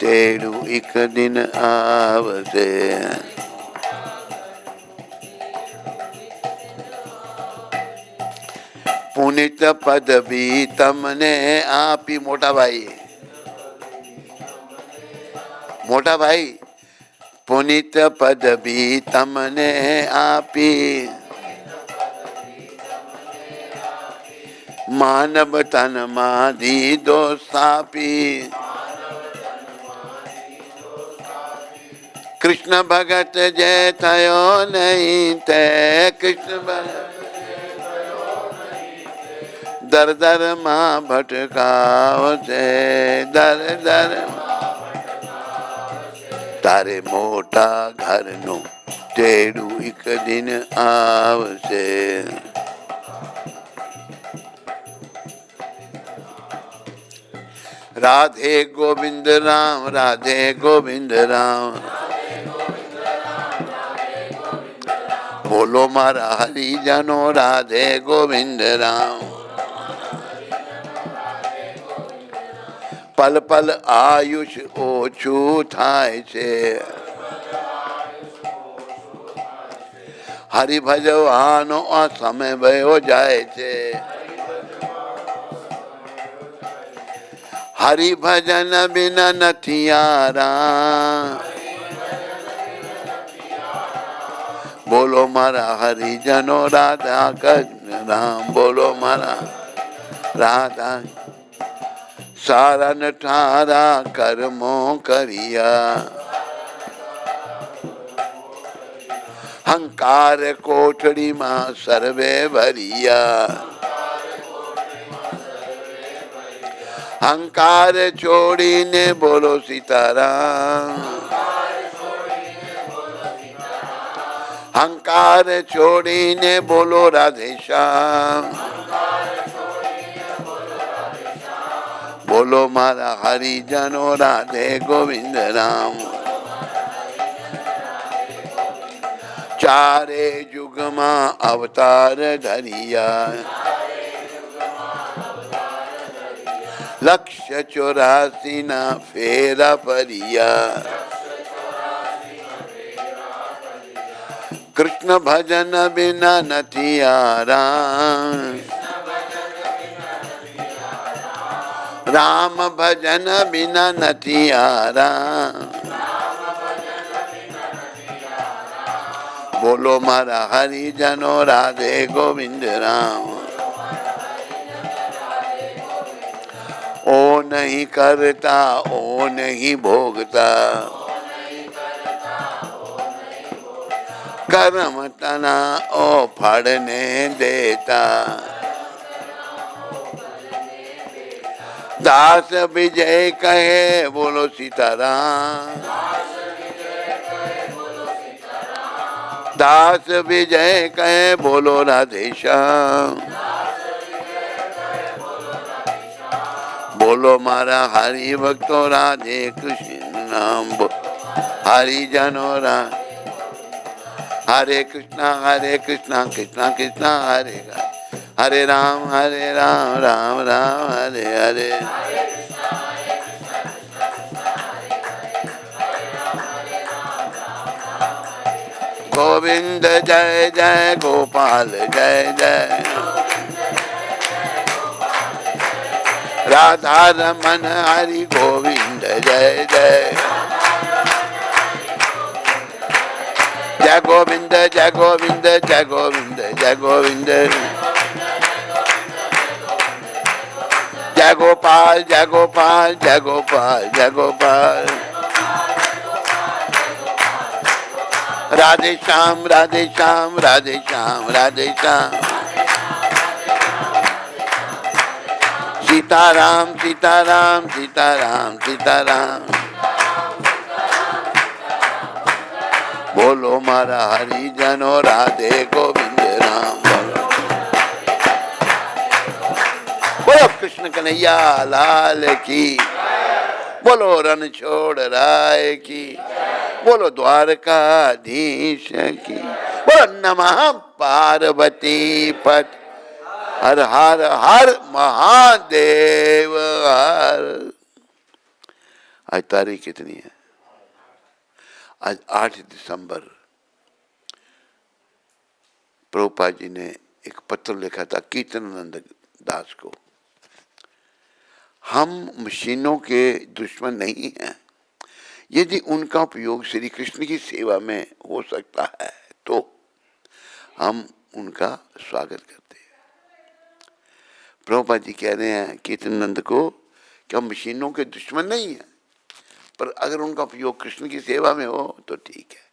तेरू एक दिन आवसे। पुनित पद भी तमने आपी। मोटा भाई, मोटा भाई, पुनित पद भी तमने आपी। मानव तन माधी दोस्तापी। कृष्ण भगत जय थयो नहीं ते, कृष्ण भगत दर दर माँ भटकाओ से, दर दर। तारे मोटा घर नो तेरू एक दिन आवसे। राधे गोविंद राम, राधे गोविंद राम। बोलो मारा हरि जनो, राधे गोविंद राम। પલ પલ આયુષ ઓછું થાય છે, હરિભજવાનો આ સમય વયો જાય છે, હરિભજન બિના નથી આરામ, બોલો મારા હરિજનો રાધા કૃષ્ણ રામ, બોલો મારા રાધા સારા ન ઠારા કર્મો કર્યા, હંકાર કોઠડીમાં સર્વે ભર્યા, હંકાર છોડીને બોલો સીતારામ, હંકાર છોડીને બોલો રાધેશ્યામ, બોલો મારા હરિજનો રાધે ગોવિંદ રામ, ચારે યુગમાં અવતાર ધરિયા, લક્ષ 84 ના ફેરા ફર્યા, કૃષ્ણ ભજન બિના નથી આરામ, રામ ભજન બિના નથી આરામ, બોલો મારા હરિજનો રાધે ગોવિંદ રામ, ઓ નહીં કરતા ઓ નહીં ભોગતા, કર્મ તના ઓ ફળને દેતા, દાસ વિજય કહે બોલો સીતારામ, દાસ વિજય કહે બોલો રાધેશ્યામ, બોલો મારા હરિભક્તો રાધે કૃષ્ણ નામ, હરિજનો રામ, હરે કૃષ્ણ કૃષ્ણ કૃષ્ણ હરે હરે રામ રામ રામ હરે હરે, ગોવિંદ જય જય ગોપાલ જય જય, રાધા રમન હરિ ગોવિંદ જય જય, જય ગોવિંદ જય ગોવિંદ જય ગોવિંદ જય ગોવિંદ, જય ગોપાલ જય ગોપાલ જય ગોપાલ જય ગોપાલ, રાધે શ્યામ રાધે શ્યામ રાધે શ્યામ રાધે શ્યામ, સીતારામ સીતારામ સીતારામ સીતારામ, બોલો મારા હરિજનો રાધે ગોવિંદ રામ, બોલો કૃષ્ણ કનૈયા લાલ કી, બોલો રણછોડ રાય કી, બોલો દ્વારકાધીશ કી, બોલો નમઃ પાર્વતી પટ, हर हर हर महादेव हर। आज तारीख कितनी है? आज 8 दिसंबर। प्रभुपाद जी ने एक पत्र लिखा था कीर्तनानंद दास को। हम मशीनों के दुश्मन नहीं हैं। यदि उनका उपयोग श्री कृष्ण की सेवा में हो सकता है तो हम उनका स्वागत करते हैं। प्रभुपाद जी कह रहे हैं कीर्तनानंद को कि हम मशीनों के दुश्मन नहीं हैं, पर अगर उनका उपयोग कृष्ण की सेवा में हो तो ठीक है।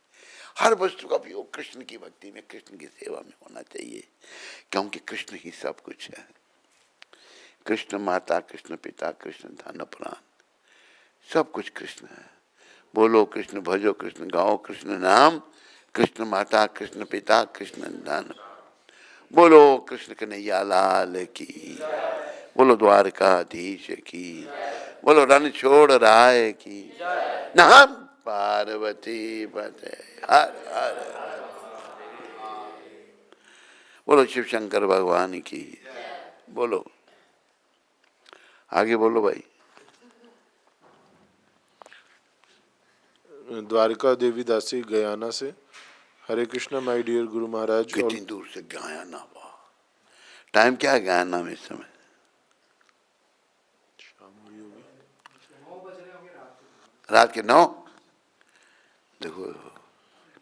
हर वस्तु का उपयोग कृष्ण की भक्ति में, कृष्ण की सेवा में होना चाहिए, क्योंकि कृष्ण ही सब कुछ है। कृष्ण माता, कृष्ण पिता, कृष्ण धन प्राण, सब कुछ कृष्ण है। बोलो कृष्ण, भजो कृष्ण, गाओ कृष्ण नाम, कृष्ण माता, कृष्ण पिता, कृष्ण धन। बोलो कृष्ण कन्हैया लाल की, बोलो द्वारकाधीश की, बोलो रणछोड़ राय की, नमः पार्वती पते, हर हर। बोलो शिव शंकर भगवान की, बोलो आगे बोलो भाई। द्वारका देवी दासी गयाना से। हरे कृष्णा माय डियर गुरु महाराज। कितनी दूर से गयाना, वाह। टाइम क्या है गयाना में इस समय? रात के 9। देखो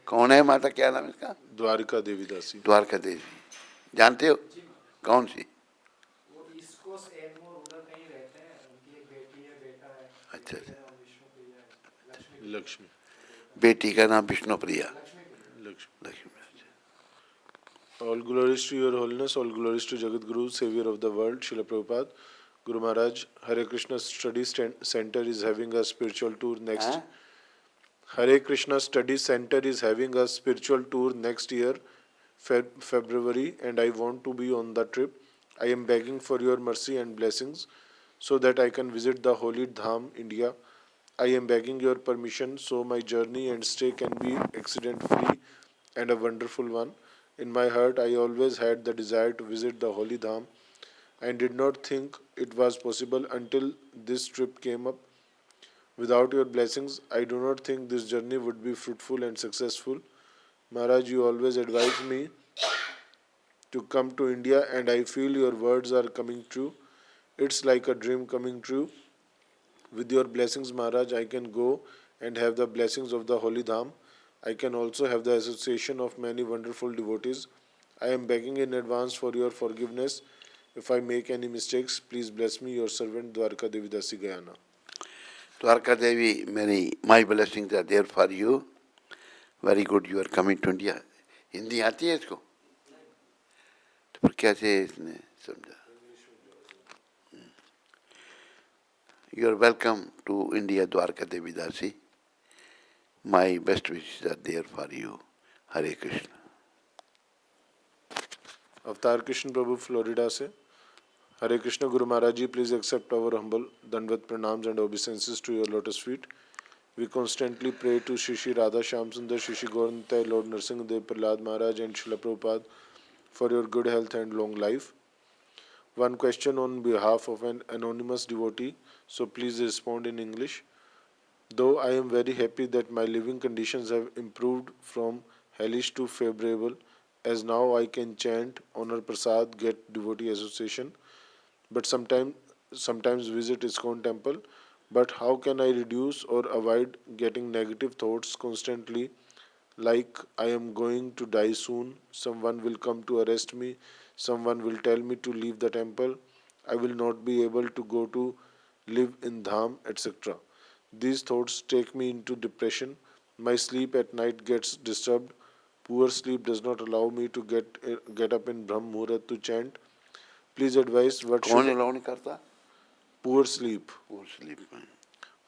कौन है माता, क्या नाम है इसका? द्वारका देवी दासी। द्वारका देवी जानते हो कौन सी? वो ईस्ट कोस्ट एगमोर उधर कहीं रहते हैं, उनकी एक बेटी है, बेटा है। अच्छा अच्छा। विष्णुप्रिया है, लक्ष्मी। बेटी का नाम Vishnupriya. Lakshmi. Lakshmi. All glories to your holiness, all glories to Jagat Guru, savior of the world, Srila Prabhupada. Guru Maharaj, Hare Krishna Study Center is having a spiritual tour next. हाँ? Hare Krishna Study Center is having a spiritual tour next year, February, and I want to be on the trip. I am begging for your mercy and blessings so that I can visit the holy Dham, India. I am begging your permission so my journey and stay can be accident free and a wonderful one. In my heart, I always had the desire to visit the holy Dham and did not think it was possible until this trip came up. Without your blessings, I do not think this journey would be fruitful and successful. Maharaj, you always advise me to come to India, and I feel your words are coming true. It's like a dream coming true. With your blessings, Maharaj, I can go and have the blessings of the Holy Dham. I can also have the association of many wonderful devotees. I am begging in advance for your forgiveness. If I make any mistakes, please bless me, your servant Dwarka Devi Dasi Gayana. Dwarka Devi, my blessings are there for you. Very good, you are coming to India. Hindi आती है इसको? तो फिर कैसे इसने समझा? You are welcome to India, Dwarka Devi Dasi. My best wishes are there for you. Hare Krishna. अवतार कृष्ण प्रभु फ्लोरिडा से। Hare Krishna Guru Maharaj ji, please accept our humble danvat pranams and obeisances to your lotus feet. We constantly pray to Shri Shri Radha Shyam Sundar, Shri Shri Gauranitai, Lord Narsingh Dev, Prahlad Maharaj and Srila Prabhupada for your good health and long life. One question on behalf of an anonymous devotee, so please respond in English. Though I am very happy that my living conditions have improved from hellish to favorable, as now I can chant, honor Prasad, get devotee association, but sometimes visit ISKCON temple. But how can I reduce or avoid getting negative thoughts constantly, like I am going to die soon, someone will come to arrest me, someone will tell me to leave the temple, I will not be able to go to live in Dham, etc. These thoughts take me into depression. My sleep at night gets disturbed. Poor sleep does not allow me to get up in Brahm Muhurat to chant. Please advise what कौन should अलाउ नहीं करता? poor sleep. Poor sleep.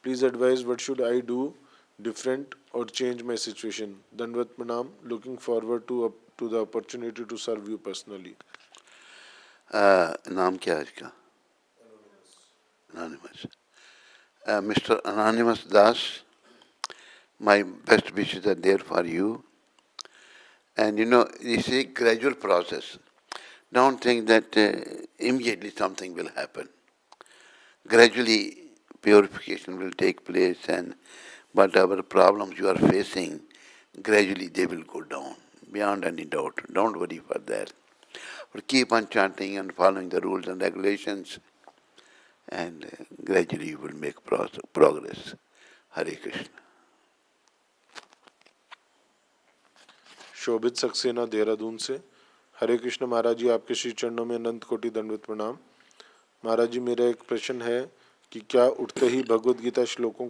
Please advise what should I do different or change my situation. Dandavat Pranam. Looking forward to the opportunity to serve you personally. नाम क्या है इसका? Anonymous. Mr. Anonymous Das, my best wishes are there for you. And this is a gradual process. Don't think that immediately something will happen. Gradually purification will take place, and whatever problems you are facing, gradually they will go down, beyond any doubt. Don't worry for that. But keep on chanting and following the rules and regulations, and gradually you will make progress. Hare Krishna. शोभित सक्सेना देहरादून से। हरे कृष्ण महाराज जी, आपके श्री चरणों में अनंत कोटि दंडवत प्रणाम। महाराज जी, मेरा एक प्रश्न है कि क्या उठते ही भगवद गीता श्लोकों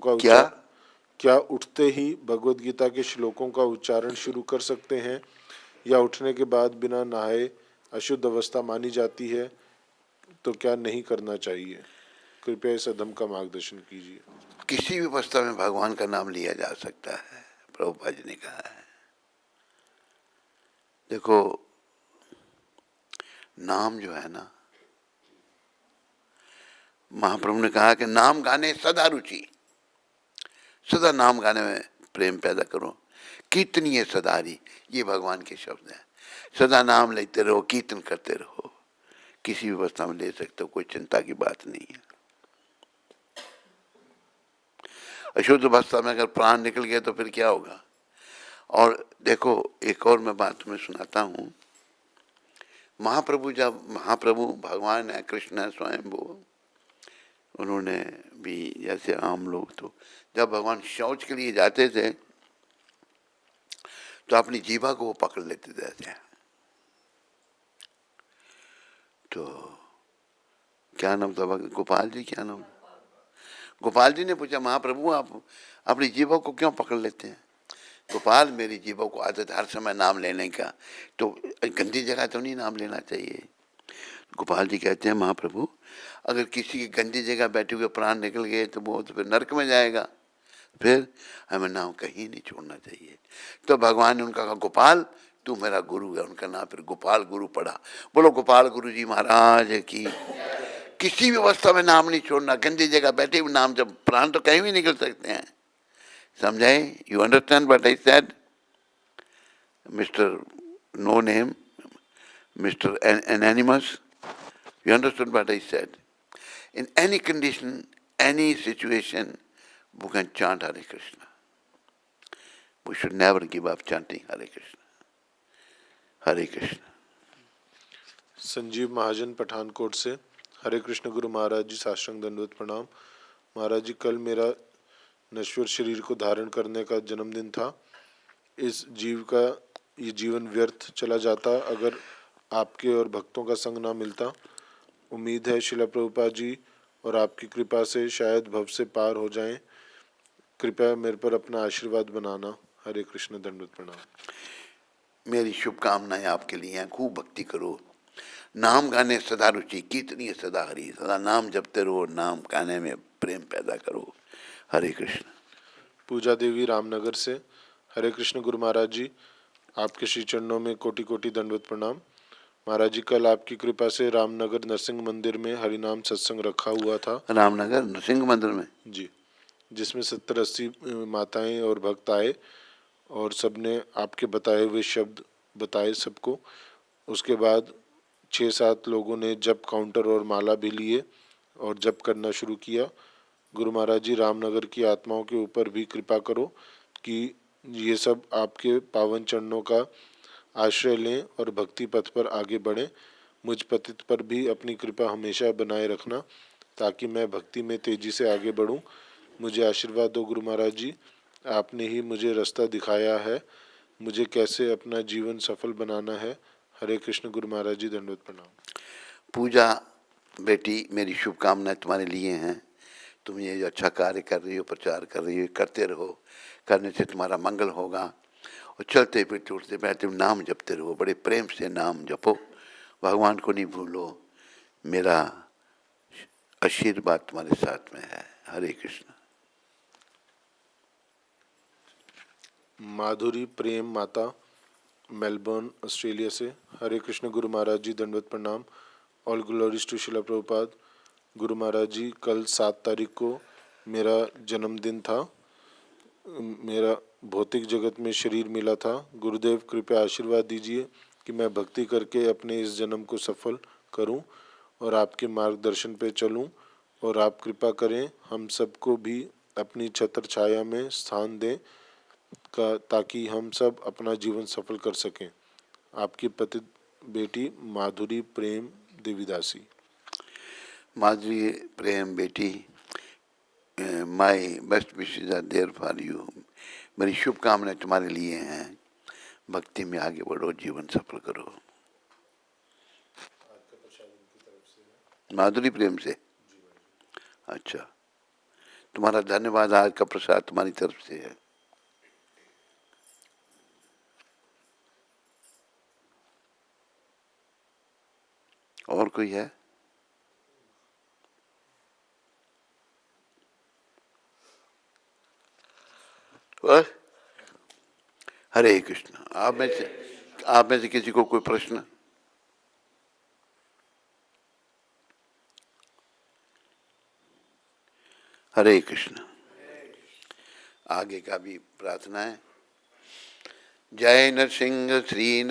के श्लोकों का उच्चारण शुरू कर सकते हैं, या उठने के बाद बिना नहाए अशुद्ध अवस्था मानी जाती है, तो क्या नहीं करना चाहिए? कृपया इस अधम का मार्गदर्शन कीजिए। किसी भी अवस्था में भगवान का नाम लिया जा सकता है, प्रभुपाद जी ने कहा है। देखो, नाम जो है ना, महाप्रभु ने कहा कि नाम गाने सदा रुचि, सदा नाम गाने में प्रेम पैदा करो। कीर्तनीय सदारी, ये भगवान के शब्द हैं। सदा नाम लेते रहो, कीर्तन करते रहो। किसी भी अवस्था में ले सकते हो, कोई चिंता की बात नहीं है। अशुद्ध अवस्था में अगर प्राण निकल गया तो फिर क्या होगा। और देखो एक और मैं बात तुम्हें सुनाता हूँ। महाप्रभु भगवान है, कृष्ण है स्वयं, वो उन्होंने भी जैसे आम लोग, तो जब भगवान शौच के लिए जाते थे तो अपनी जीभा को वो पकड़ लेते थे ऐसे। तो क्या नाम था, गोपाल जी, क्या नाम, गोपाल जी ने पूछा महाप्रभु आप अपनी जीभा को क्यों पकड़ लेते हैं। गोपाल मेरी जीभा को आदत हर समय नाम लेने का, तो गंदी जगह तो नहीं नाम लेना चाहिए। गोपाल जी कहते हैं महाप्रभु अगर किसी की गंदी जगह बैठे हुए प्राण निकल गए तो वो तो फिर नरक में जाएगा, फिर हमें नाम कहीं नहीं छोड़ना चाहिए। तो भगवान ने उनका कहा गोपाल तू मेरा गुरु है, उनका नाम फिर गोपाल गुरु पड़ा। बोलो गोपाल गुरु जी महाराज की। किसी भी अवस्था में नाम नहीं छोड़ना, गंदी जगह बैठे हुए नाम, जब प्राण तो कहीं भी निकल सकते हैं, समझाए। You understand what I said mister no name, mister anonymous, you understood what I said? In any condition, any situation, we can chant Hare Krishna. We should never give up chanting Hare Krishna. Hare Krishna. Sanjeev Mahajan Pathankot से, हरे कृष्ण गुरु महाराज जी, साष्टांग दंडवत प्रणाम। महाराज जी कल मेरा नश्वर शरीर को धारण करने का जन्मदिन था। इस जीव का ये जीवन व्यर्थ चला जाता अगर आपके और भक्तों का संग ना मिलता। उम्मीद है शिला प्रभुपाद जी और आपकी कृपा से शायद भव से पार हो जाएं। कृपया मेरे पर अपना आशीर्वाद बनाना। हरे कृष्ण दंडवत प्रणाम। मेरी शुभकामनाएं आपके लिए हैं। खूब भक्ति करो, नाम गाने सदा रुचि, कीर्तनीय सदा हरि, सदा नाम जपते रहो, नाम गाने में प्रेम पैदा करो। हरे कृष्ण। पूजा देवी रामनगर से, हरे कृष्ण गुरु महाराज जी, आपके श्री चरणों में कोटि कोटि दंडवत प्रणाम। महाराज जी कल आपकी कृपा से रामनगर नरसिंह मंदिर में हरिनाम सत्संग रखा हुआ था। रामनगर नरसिंह मंदिर में जी, जिसमें 70-80 माताएं और भक्त आए और सबने आपके बताए हुए शब्द बताए सबको। उसके बाद 6-7 लोगों ने जप काउंटर और माला भी लिए और जप करना शुरू किया। गुरु महाराज जी रामनगर की आत्माओं के ऊपर भी कृपा करो कि ये सब आपके पावन चरणों का आश्रय लें और भक्ति पथ पर आगे बढ़ें। मुझ पतित पर भी अपनी कृपा हमेशा बनाए रखना ताकि मैं भक्ति में तेजी से आगे बढ़ूं। मुझे आशीर्वाद दो गुरु महाराज जी, आपने ही मुझे रास्ता दिखाया है, मुझे कैसे अपना जीवन सफल बनाना है। हरे कृष्ण गुरु महाराज जी दंडवत प्रणाम। पूजा बेटी मेरी शुभकामनाएं तुम्हारे लिए हैं। तुम ये जो अच्छा कार्य कर रही हो, प्रचार कर रही हो, करते रहो। करने से तुम्हारा मंगल होगा। और चलते फिरते उठते बैठते नाम जपते रहो, बड़े प्रेम से नाम जपो, भगवान को नहीं भूलो। मेरा आशीर्वाद तुम्हारे साथ में है। हरे कृष्ण। माधुरी प्रेम माता मेलबर्न ऑस्ट्रेलिया से, हरे कृष्ण गुरु महाराज जी दंडवत प्रणाम। ऑल ग्लोरीज टू शिला प्रभुपाद। गुरु महाराज जी कल 7 तारीख को मेरा जन्मदिन था। मेरा भौतिक जगत में शरीर मिला था। गुरुदेव कृपया आशीर्वाद दीजिए कि मैं भक्ति करके अपने इस जन्म को सफल करूं और आपके मार्गदर्शन पे चलूं, और आप कृपा करें हम सबको भी अपनी छत्र छाया में स्थान दें ताकि हम सब अपना जीवन सफल कर सकें। आपकी पतित बेटी माधुरी प्रेम देवीदासी। माधुरी प्रेम बेटी, my best wishes are there for you. मेरी शुभकामनाएं तुम्हारे लिए हैं। भक्ति में आगे बढ़ो, जीवन सफल करो। माधुरी प्रेम से, अच्छा, तुम्हारा धन्यवाद। आज का प्रसाद तुम्हारी तरफ से है। और कोई है? और हरे कृष्ण। आप में से किसी को कोई प्रश्न? हरे कृष्ण। आगे का भी प्रार्थना है। जय नरसिंह श्री